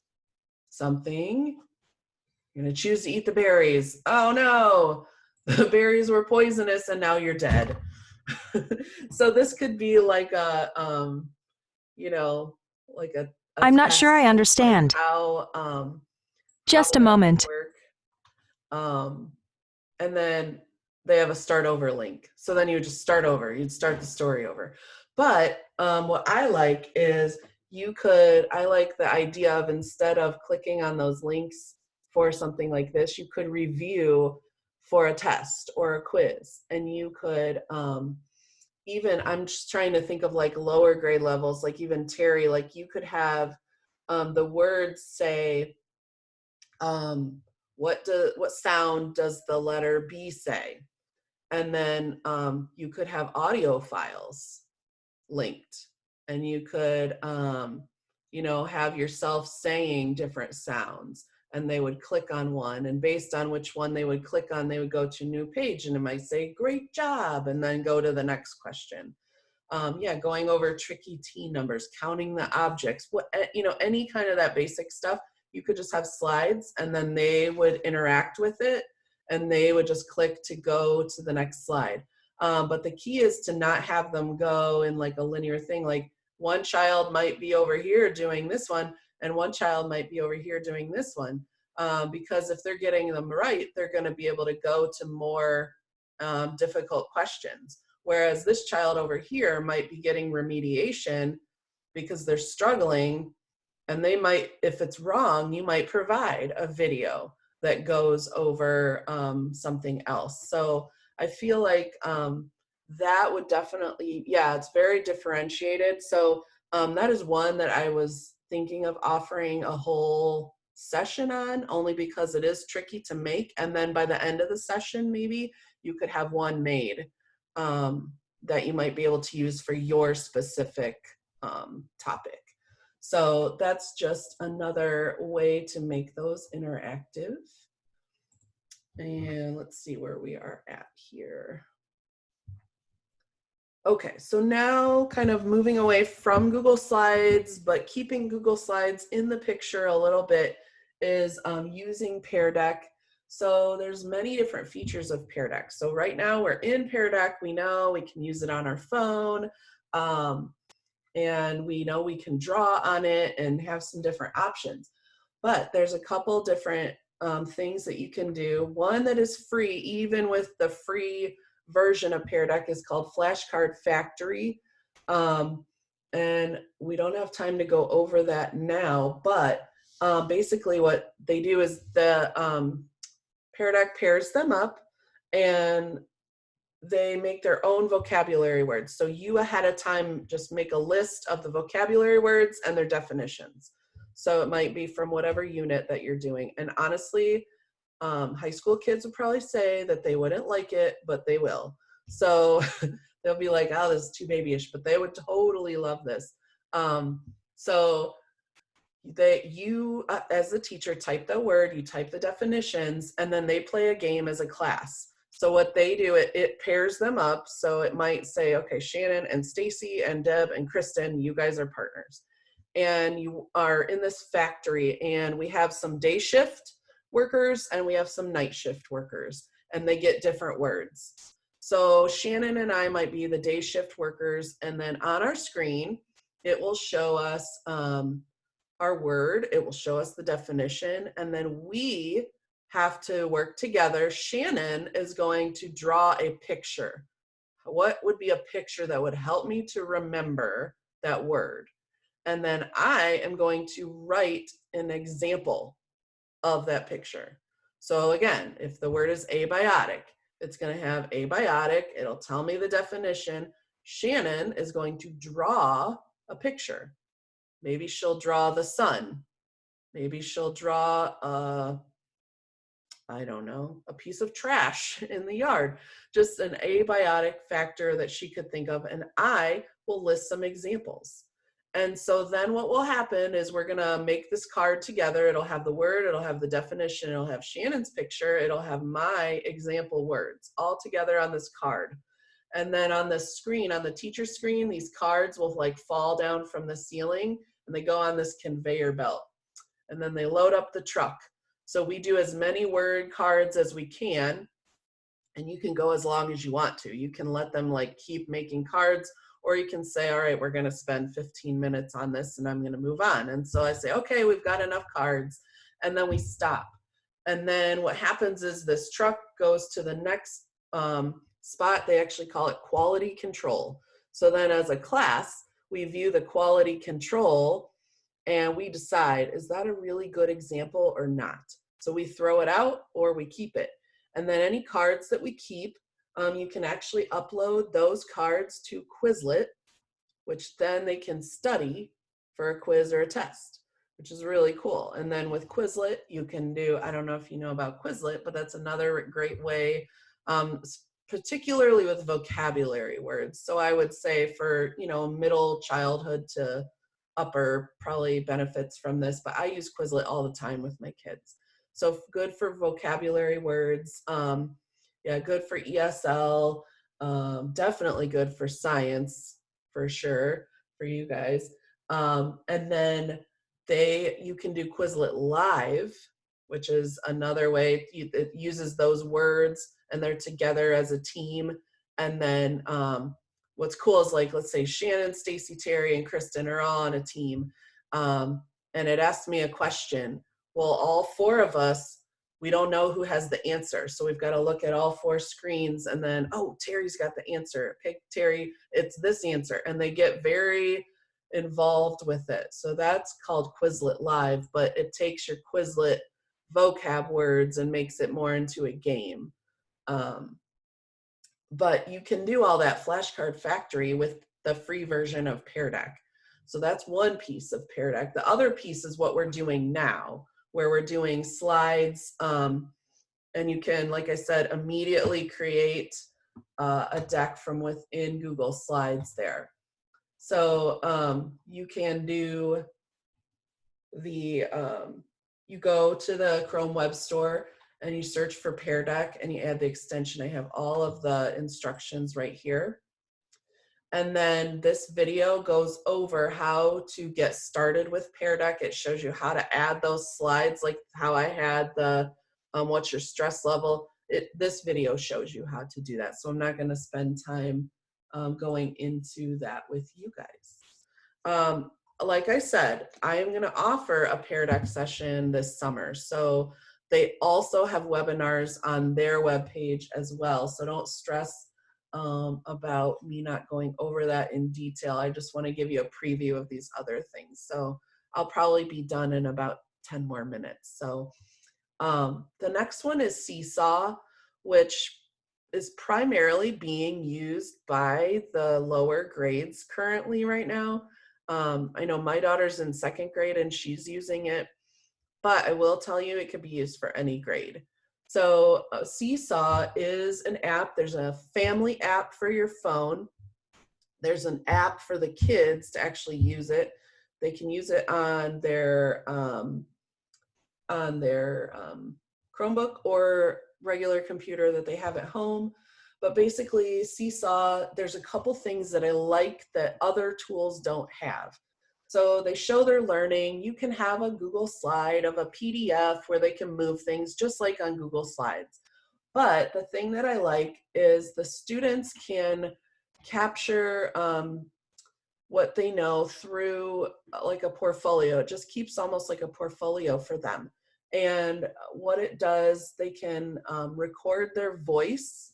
something. You're going to choose to eat the berries. Oh no, the berries were poisonous and now you're dead. So this could be like a, you know, like a I'm not sure I understand. Like how, Just a moment. And then they have a start over link. So then you would just start over. You'd start the story over. But what I like is I like the idea of, instead of clicking on those links for something like this, you could review for a test or a quiz. And you could even, I'm just trying to think of like lower grade levels, like even Terry, like you could have the words say, what sound does the letter B say? And then you could have audio files linked, and you could, you know, have yourself saying different sounds, and they would click on one, and based on which one they would click on, they would go to a new page, and it might say, great job, and then go to the next question. Yeah, going over tricky T numbers, counting the objects, what, you know, any kind of that basic stuff. You could just have slides, and then they would interact with it, and they would just click to go to the next slide. But the key is to not have them go in like a linear thing. Like one child might be over here doing this one, and one child might be over here doing this one. Because if they're getting them right, they're going to be able to go to more difficult questions. Whereas this child over here might be getting remediation because they're struggling, and they might, if it's wrong, you might provide a video that goes over something else. So I feel like that would definitely, yeah, it's very differentiated. So that is one that I was thinking of offering a whole session on, only because it is tricky to make. And then by the end of the session, maybe you could have one made that you might be able to use for your specific topic. So that's just another way to make those interactive. And let's see where we are at here. Okay, so now kind of moving away from Google Slides, but keeping Google Slides in the picture a little bit, is using Pear Deck. So there's many different features of Pear Deck. So right now we're in Pear Deck. We know we can use it on our phone. And we know we can draw on it and have some different options. But there's a couple different things that you can do. One that is free, even with the free version of Pear Deck, is called Flashcard Factory. And we don't have time to go over that now, but basically what they do is the Pear Deck pairs them up, and they make their own vocabulary words. So you ahead of time just make a list of the vocabulary words and their definitions. So it might be from whatever unit that you're doing. And honestly, high school kids would probably say that they wouldn't like it, but they will. So they'll be like, oh, this is too babyish, but they would totally love this. So you, as the teacher, type the word, you type the definitions, and then they play a game as a class. So what they do, it pairs them up. So it might say, okay, Shannon and Stacy and Deb and Kristen, you guys are partners. And you are in this factory, and we have some day shift workers and we have some night shift workers, and they get different words. So Shannon and I might be the day shift workers, and then on our screen, it will show us our word, it will show us the definition, and then we have to work together. Shannon is going to draw a picture. What would be a picture that would help me to remember that word? And then I am going to write an example of that picture. So again, if the word is abiotic, it's going to have abiotic. It'll tell me the definition. Shannon is going to draw a picture. Maybe she'll draw the sun. Maybe she'll draw I don't know, a piece of trash in the yard, just an abiotic factor that she could think of, and I will list some examples. And so then what will happen is we're gonna make this card together. It'll have the word, it'll have the definition, it'll have Shannon's picture, it'll have my example words all together on this card. And then on the screen, on the teacher screen, these cards will like fall down from the ceiling, and they go on this conveyor belt. And then they load up the truck. So we do as many word cards as we can, and you can go as long as you want to. You can let them like keep making cards, or you can say, all right, we're gonna spend 15 minutes on this and I'm gonna move on. And so I say, okay, we've got enough cards, and then we stop. And then what happens is this truck goes to the next spot. They actually call it quality control. So then as a class, we view the quality control and we decide, is that a really good example or not? So we throw it out or we keep it. And then any cards that we keep, you can actually upload those cards to Quizlet, which then they can study for a quiz or a test, which is really cool. And then with Quizlet, you can do, I don't know if you know about Quizlet, but that's another great way, particularly with vocabulary words. So I would say for, middle childhood to upper probably benefits from this, but I use Quizlet all the time with my kids. So good for vocabulary words. Yeah, good for ESL. Definitely good for science, for sure, for you guys. And then you can do Quizlet Live, which is another way. It uses those words and they're together as a team. And then what's cool is, like, let's say Shannon, Stacy, Terry, and Kristen are all on a team. And it asked me a question. Well, all four of us, we don't know who has the answer. So we've got to look at all four screens and then, oh, Terry's got the answer. Okay, Terry, it's this answer. And they get very involved with it. So that's called Quizlet Live, but it takes your Quizlet vocab words and makes it more into a game. But you can do all that Flashcard Factory with the free version of Pear Deck. So that's one piece of Pear Deck. The other piece is what we're doing now, where we're doing slides, and you can, like I said, immediately create a deck from within Google Slides there. So you can do you go to the Chrome Web Store and you search for Pear Deck and you add the extension. I have all of the instructions right here. And then this video goes over how to get started with Pear Deck. It shows you how to add those slides, like how I had the what's your stress level. This video shows you how to do that. So I'm not going to spend time going into that with you guys. Like I said, I am going to offer a Pear Deck session this summer. So they also have webinars on their webpage as well. So don't stress about me not going over that in detail. I just want to give you a preview of these other things. So I'll probably be done in about 10 more minutes. So the next one is Seesaw, which is primarily being used by the lower grades currently right now. I know my daughter's in 2nd grade and she's using it, but I will tell you it can be used for any grade. So Seesaw is an app. There's a family app for your phone. There's an app for the kids to actually use it. They can use it on their Chromebook or regular computer that they have at home. But basically, Seesaw, there's a couple things that I like that other tools don't have. So they show their learning. You can have a Google slide of a PDF where they can move things just like on Google Slides. But the thing that I like is the students can capture what they know through like a portfolio. It just keeps almost like a portfolio for them. And what it does, they can record their voice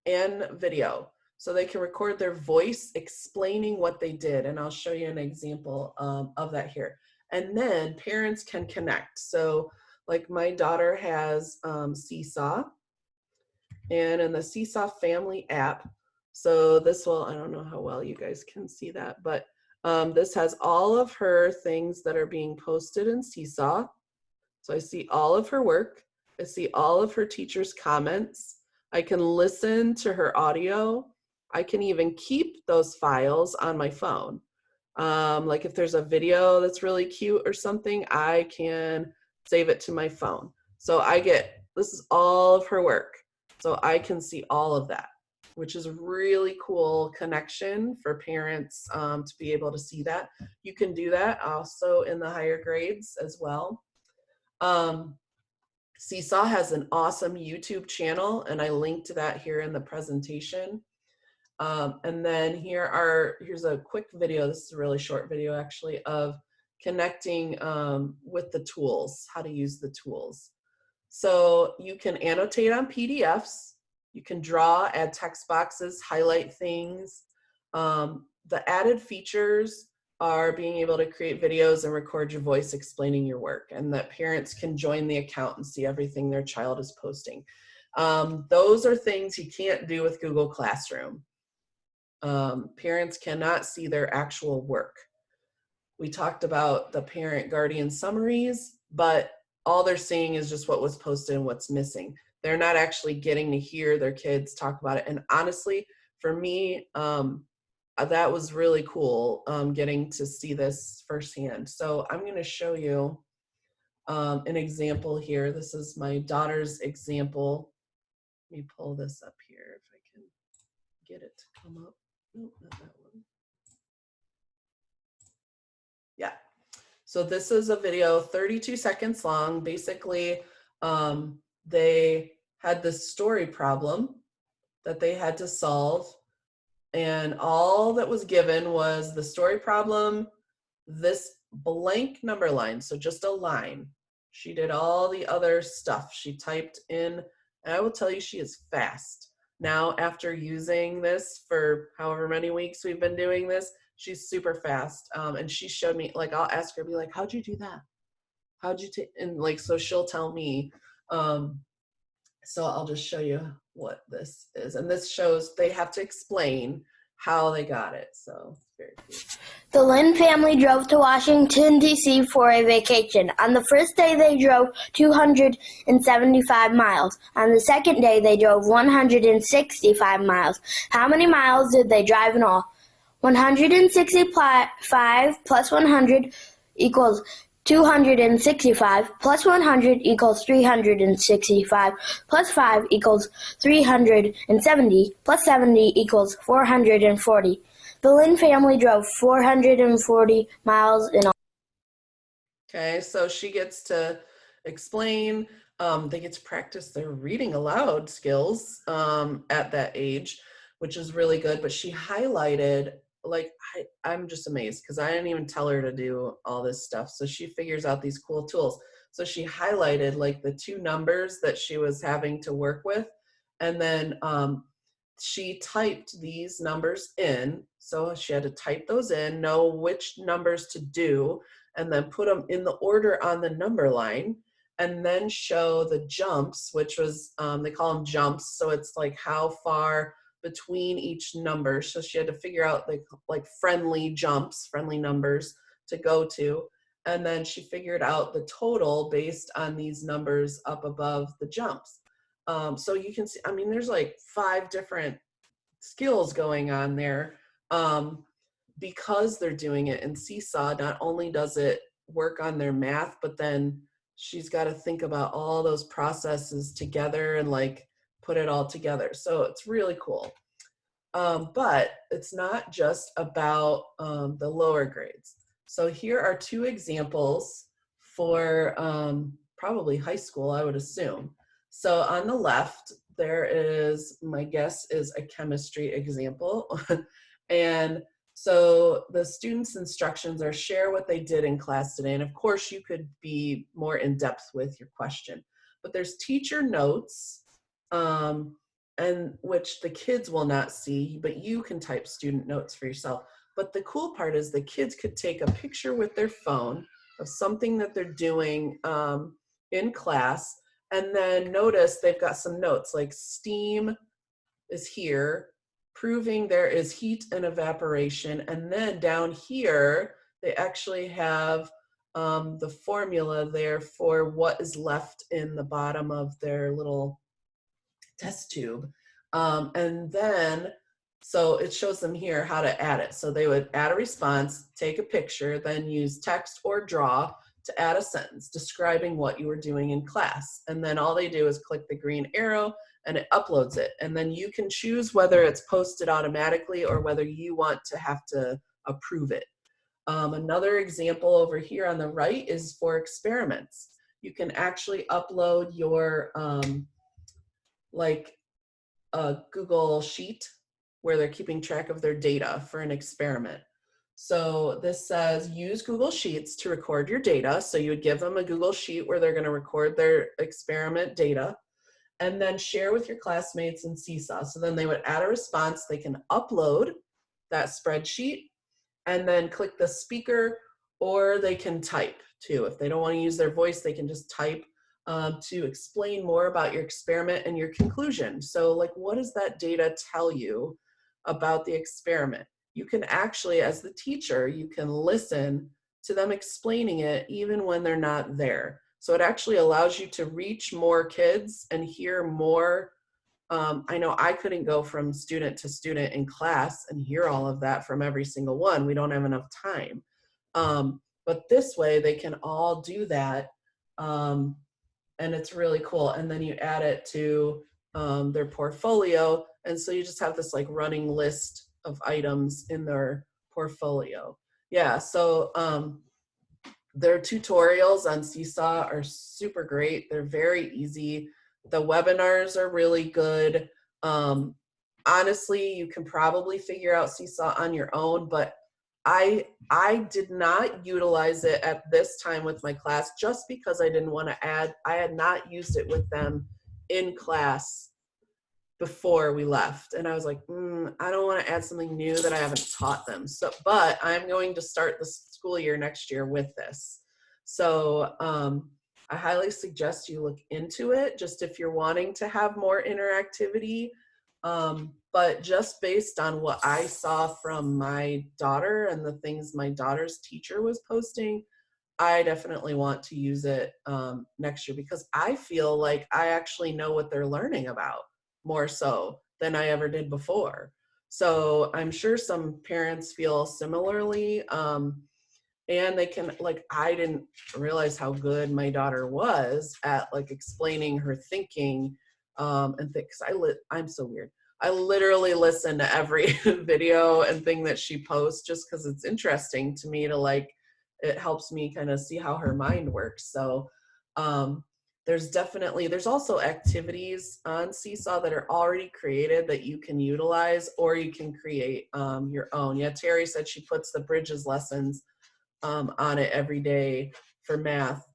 and video. So they can record their voice explaining what they did. And I'll show you an example of that here. And then parents can connect. So like my daughter has Seesaw, and in the Seesaw family app, so this will, I don't know how well you guys can see that, but this has all of her things that are being posted in Seesaw. So I see all of her work. I see all of her teachers' comments. I can listen to her audio. I can even keep those files on my phone. Like if there's a video that's really cute or something, I can save it to my phone. So this is all of her work. So I can see all of that, which is a really cool connection for parents to be able to see that. You can do that also in the higher grades as well. Seesaw has an awesome YouTube channel, and I linked that here in the presentation. And then here's a quick video. This is a really short video actually of connecting with the tools, how to use the tools. So you can annotate on PDFs, you can draw, add text boxes, highlight things. The added features are being able to create videos and record your voice explaining your work, and that parents can join the account and see everything their child is posting. Those are things you can't do with Google Classroom. Parents cannot see their actual work. We talked about the parent guardian summaries, but all they're seeing is just what was posted and what's missing. they're not actually getting to hear their kids talk about it. And honestly, for me, that was really cool, getting to see this firsthand. So I'm going to show you an example here. This is my daughter's example. Let me pull this up here if I can get it to come up. Nope, not that one. Yeah. So this is a video, 32 seconds long. Basically, they had this story problem that they had to solve. And all that was given was the story problem, this blank number line, so just a line. She did all the other stuff. She typed in, and I will tell you she is fast. Now, after using this for however many weeks we've been doing this, she's super fast. And she showed me, like, I'll ask her, be like, how'd you do that? How'd you take, and like, so she'll tell me. So I'll just show you what this is. And this shows they have to explain how they got it. So it's very cute. The Lynn family drove to Washington, D.C. for a vacation. On the first day, they drove 275 miles. On the second day, they drove 165 miles. How many miles did they drive in all? 165 plus 100 equals 265 plus 100 equals 365 plus 5 equals 370 plus 70 equals 440. The Lynn family drove 440 miles in all. Okay, so she gets to explain. They get to practice their reading aloud skills at that age, which is really good. But she highlighted, like, I'm just amazed because I didn't even tell her to do all this stuff. So she figures out these cool tools. So she highlighted like the two numbers that she was having to work with. And then she typed these numbers in. So she had to type those in, know which numbers to do, and then put them in the order on the number line, and then show the jumps, which was, they call them jumps. So it's like how far between each number. So she had to figure out like friendly jumps, friendly numbers to go to. And then she figured out the total based on these numbers up above the jumps. So you can see, I mean, there's like 5 different skills going on there. Because they're doing it in Seesaw, not only does it work on their math, but then she's got to think about all those processes together and like put it all together. So it's really cool. But it's not just about the lower grades. So here are 2 examples for probably high school, I would assume. So on the left, there is, my guess is a chemistry example. And so the students' instructions are share what they did in class today. And of course, you could be more in depth with your question. But there's teacher notes, and which the kids will not see, but you can type student notes for yourself. But the cool part is the kids could take a picture with their phone of something that they're doing in class, and then notice they've got some notes like steam is here, proving there is heat and evaporation. And then down here, they actually have the formula there for what is left in the bottom of their little test tube. And then, so it shows them here how to add it. So they would add a response, take a picture, then use text or draw to add a sentence describing what you were doing in class. And then all they do is click the green arrow and it uploads it. And then you can choose whether it's posted automatically or whether you want to have to approve it. Another example over here on the right is for experiments. You can actually upload your like a Google Sheet where they're keeping track of their data for an experiment. So this says use Google Sheets to record your data. So you would give them a Google Sheet where they're going to record their experiment data, and then share with your classmates in Seesaw. So then they would add a response. They can upload that spreadsheet and then click the speaker, or they can type too. If they don't want to use their voice, they can just type to explain more about your experiment and your conclusion. So like, what does that data tell you about the experiment? You can actually, as the teacher, you can listen to them explaining it even when they're not there. So it actually allows you to reach more kids and hear more. I know I couldn't go from student to student in class and hear all of that from every single one. We don't have enough time. But this way they can all do that. And it's really cool. And then you add it to their portfolio. And so you just have this like running list of items in their portfolio. Yeah, so their tutorials on Seesaw are super great. They're very easy. The webinars are really good. Honestly, you can probably figure out Seesaw on your own, but I did not utilize it at this time with my class just because I didn't want to add, I had not used it with them in class before we left. And I was like, I don't want to add something new that I haven't taught them. So, but I'm going to start the school year next year with this. So I highly suggest you look into it, just if you're wanting to have more interactivity. But just based on what I saw from my daughter and the things my daughter's teacher was posting, I definitely want to use it next year, because I feel like I actually know what they're learning about more so than I ever did before. So I'm sure some parents feel similarly. And they can, like, I didn't realize how good my daughter was at like explaining her thinking and things. I'm so weird. I literally listen to every video and thing that she posts just because it's interesting to me to like, it helps me kind of see how her mind works. So there's also activities on Seesaw that are already created that you can utilize, or you can create your own. Yeah, Terry said she puts the Bridges lessons on it every day for math.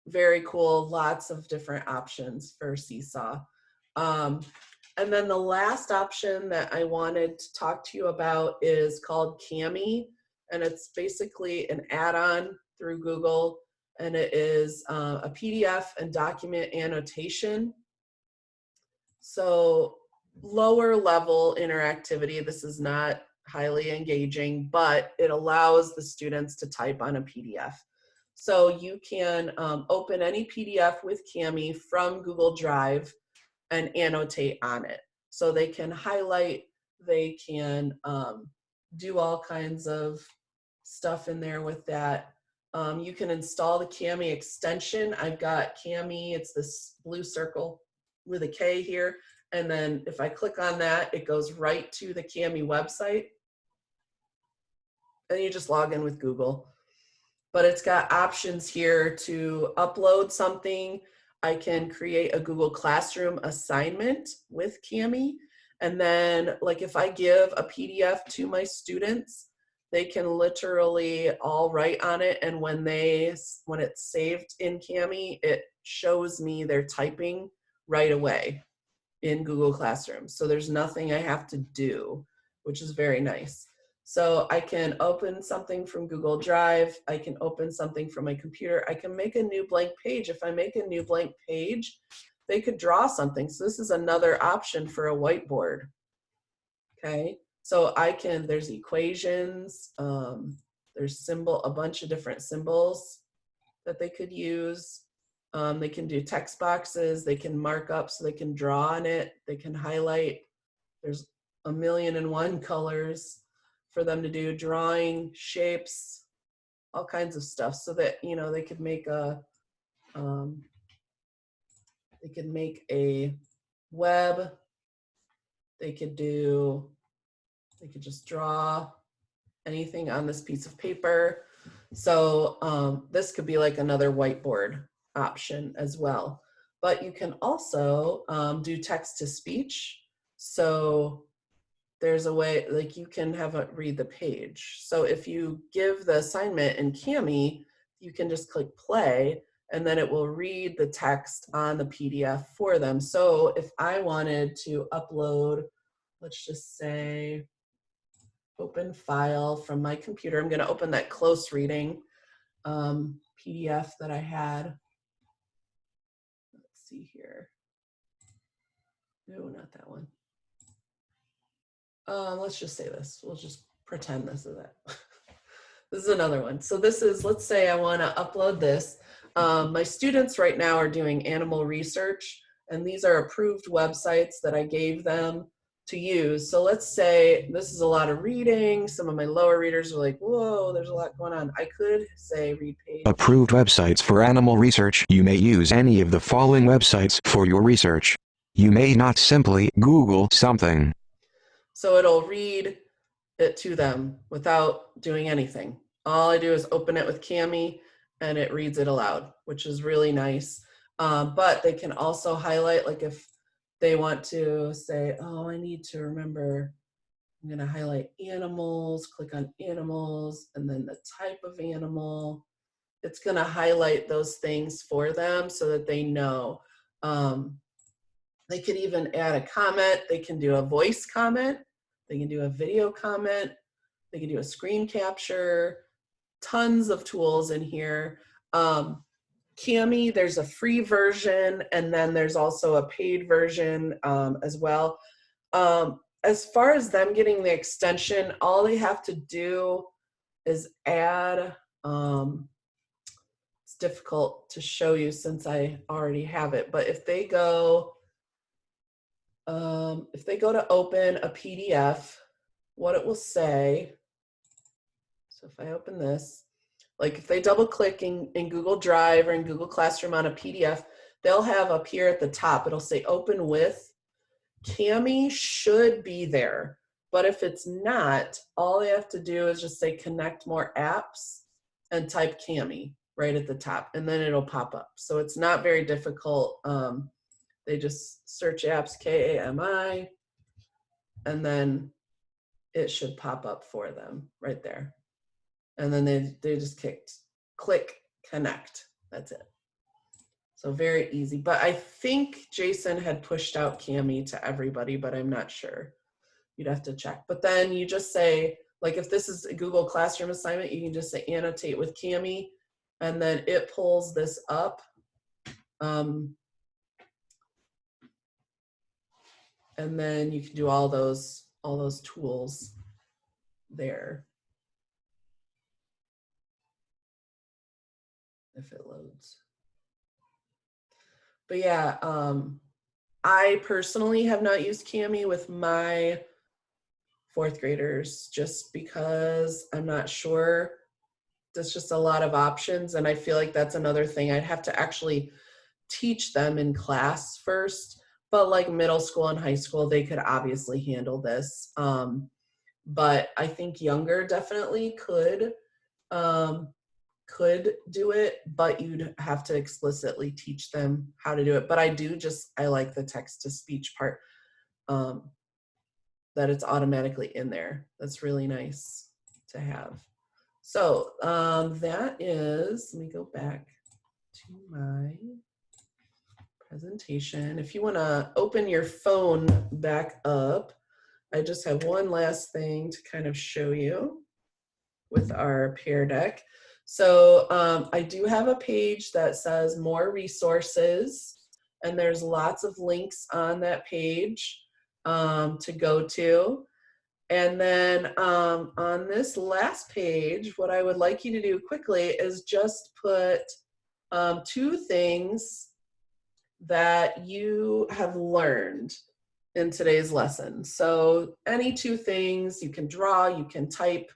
Very cool, lots of different options for Seesaw. And then the last option that I wanted to talk to you about is called Kami, and it's basically an add-on through Google, and it is a PDF and document annotation. So lower level interactivity. This is not highly engaging, but it allows the students to type on a PDF. So you can open any PDF with Kami from Google Drive and annotate on it. So they can highlight, they can do all kinds of stuff in there with that. You can install the Kami extension. I've got Kami, it's this blue circle with a K here. And then if I click on that, it goes right to the Kami website. And you just log in with Google. But it's got options here to upload something. I can create a Google Classroom assignment with Kami. And then like if I give a PDF to my students, they can literally all write on it. And when it's saved in Kami, it shows me their typing right away in Google Classroom. So there's nothing I have to do, which is very nice. So I can open something from Google Drive. I can open something from my computer. I can make a new blank page. If I make a new blank page, they could draw something. So this is another option for a whiteboard. Okay, so there's equations, there's a bunch of different symbols that they could use. They can do text boxes, they can mark up so they can draw on it, they can highlight. There's 1,000,001 colors for them to do, drawing, shapes, all kinds of stuff, so that, you know, they could make a web. They could just draw anything on this piece of paper. So this could be like another whiteboard option as well. But you can also do text to speech. So there's a way, like you can have it read the page. So if you give the assignment in Kami, you can just click play and then it will read the text on the PDF for them. So if I wanted to upload, let's just say, open file from my computer, I'm gonna open that close reading PDF that I had. Let's see here. No, not that one. Let's just say this. We'll just pretend this is it. This is another one. So this is, let's say I want to upload this. My students right now are doing animal research, and these are approved websites that I gave them to use. So let's say this is a lot of reading. Some of my lower readers are like, whoa, there's a lot going on. I could say read page. Approved websites for animal research. You may use any of the following websites for your research. You may not simply Google something. So it'll read it to them without doing anything. All I do is open it with Kami and it reads it aloud, which is really nice. But they can also highlight, like if they want to say, oh, I need to remember, I'm going to highlight animals, click on animals, and then the type of animal. It's going to highlight those things for them so that they know. They could even add a comment. They can do a voice comment. They can do a video comment. They can do a screen capture. Tons of tools in here. Kami, there's a free version, and then there's also a paid version as well. As far as them getting the extension, all they have to do is add, it's difficult to show you since I already have it, but if they go to open a PDF, what it will say, so if I open this, like if they double click in Google Drive or in Google Classroom on a PDF, they'll have up here at the top, it'll say open with. Kami should be there, but if it's not, all they have to do is just say connect more apps and type Kami right at the top, and then it'll pop up. So it's not very difficult. They just search apps, Kami, and then it should pop up for them right there. And then they just click connect. That's it. So very easy. But I think Jason had pushed out Kami to everybody, but I'm not sure. You'd have to check. But then you just say, like if this is a Google Classroom assignment, you can just say annotate with Kami, and then it pulls this up. And then you can do all those tools there. If it loads. But yeah, I personally have not used Kami with my fourth graders just because I'm not sure. There's just a lot of options, and I feel like that's another thing I'd have to actually teach them in class first. But like middle school and high school, they could obviously handle this. But I think younger definitely could do it, but you'd have to explicitly teach them how to do it. But I like the text to speech part, that it's automatically in there. That's really nice to have. So that is, let me go back to my presentation. If you want to open your phone back up, I just have one last thing to kind of show you with our Pear Deck. So I do have a page that says more resources, and there's lots of links on that page to go to. And then on this last page, what I would like you to do quickly is just put 2 things that you have learned in today's lesson. So any 2 things, you can draw, you can type,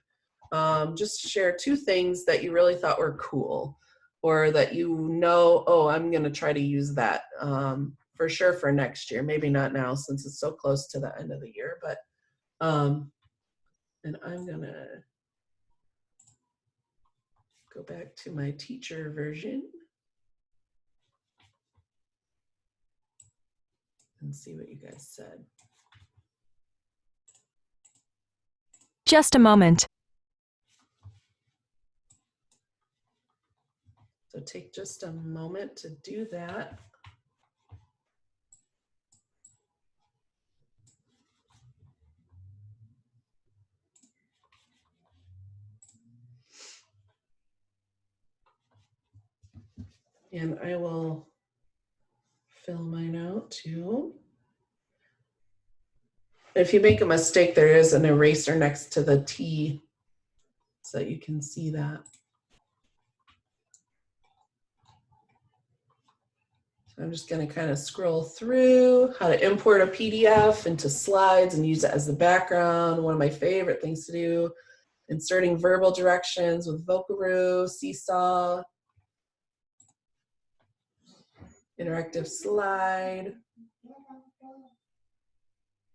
just share 2 things that you really thought were cool, or that oh, I'm gonna try to use that for sure for next year. Maybe not now since it's so close to the end of the year, but and I'm gonna go back to my teacher version and see what you guys said. Just a moment. So take just a moment to do that. And I will fill mine out too. If you make a mistake, there is an eraser next to the T so you can see that. I'm just going to kind of scroll through how to import a PDF into slides and use it as the background. One of my favorite things to do. Inserting verbal directions with Vocaroo, Seesaw, interactive slide,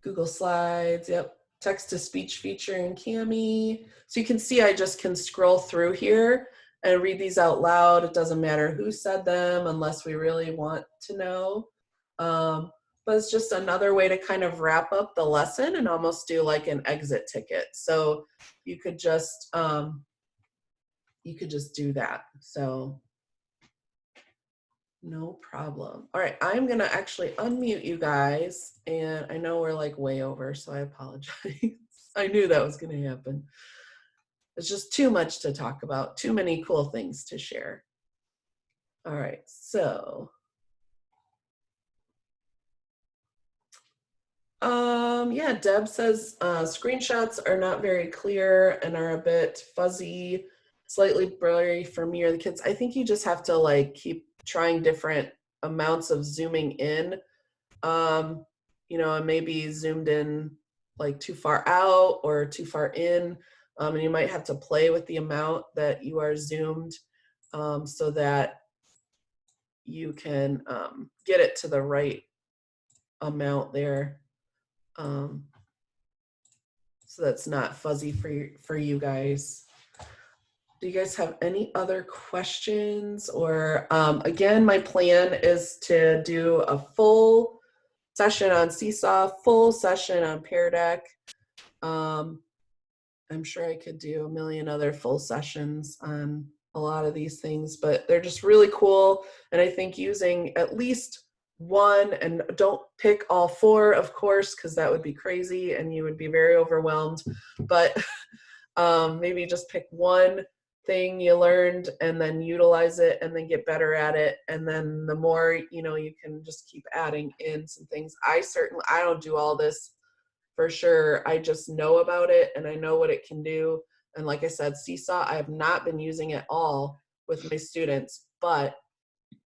Google Slides, yep. Text-to-speech feature in Kami. So you can see I just can scroll through here and read these out loud. It doesn't matter who said them unless we really want to know. But it's just another way to kind of wrap up the lesson and almost do like an exit ticket. So you could just do that. So no problem. All right, I'm gonna actually unmute you guys, and I know we're like way over, so I apologize. I knew that was gonna happen. It's just too much to talk about, too many cool things to share. All right, so. Yeah, Deb says screenshots are not very clear and are a bit fuzzy, slightly blurry for me or the kids. I think you just have to like keep trying different amounts of zooming in, you know, and maybe zoomed in like too far out or too far in. And you might have to play with the amount that you are zoomed so that you can get it to the right amount there. So that's not fuzzy for you guys. Do you guys have any other questions? Or again, my plan is to do a full session on Seesaw, full session on Pear Deck. I'm sure I could do a million other full sessions on a lot of these things, but they're just really cool. And I think using at least one, and don't pick all four, of course, because that would be crazy and you would be very overwhelmed, but maybe just pick one thing you learned and then utilize it and then get better at it. And then the more, you know, you can just keep adding in some things. I don't do all this for sure. I just know about it and I know what it can do. And like I said, Seesaw, I have not been using it all with my students, but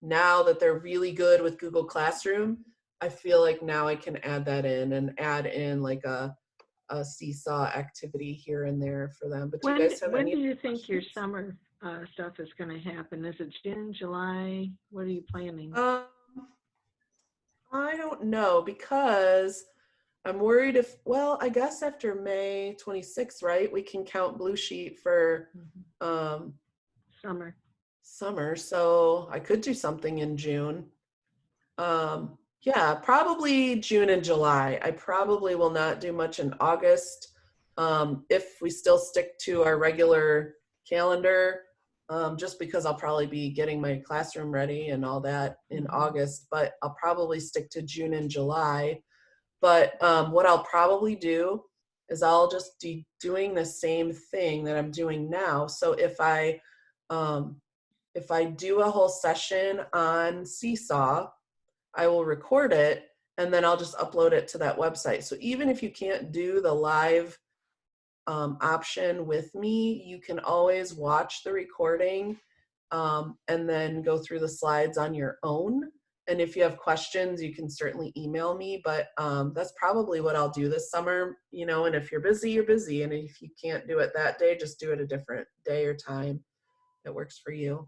now that they're really good with Google Classroom, I feel like now I can add that in and add in like a Seesaw activity here and there for them. But do you guys have when any do you think your questions? summer stuff is going to happen? Is it June, July? What are you planning? I don't know, because I'm worried if, well, I guess after May 26th, right, we can count Blue Sheet for Summer. So I could do something in June. Yeah, probably June and July. I probably will not do much in August if we still stick to our regular calendar, just because I'll probably be getting my classroom ready and all that in August, but I'll probably stick to June and July. But what I'll probably do is I'll just be doing the same thing that I'm doing now. So if I do a whole session on Seesaw, I will record it and then I'll just upload it to that website. So even if you can't do the live option with me, you can always watch the recording and then go through the slides on your own. And if you have questions, you can certainly email me, but that's probably what I'll do this summer, you know, and if you're busy, you're busy. And if you can't do it that day, just do it a different day or time that works for you.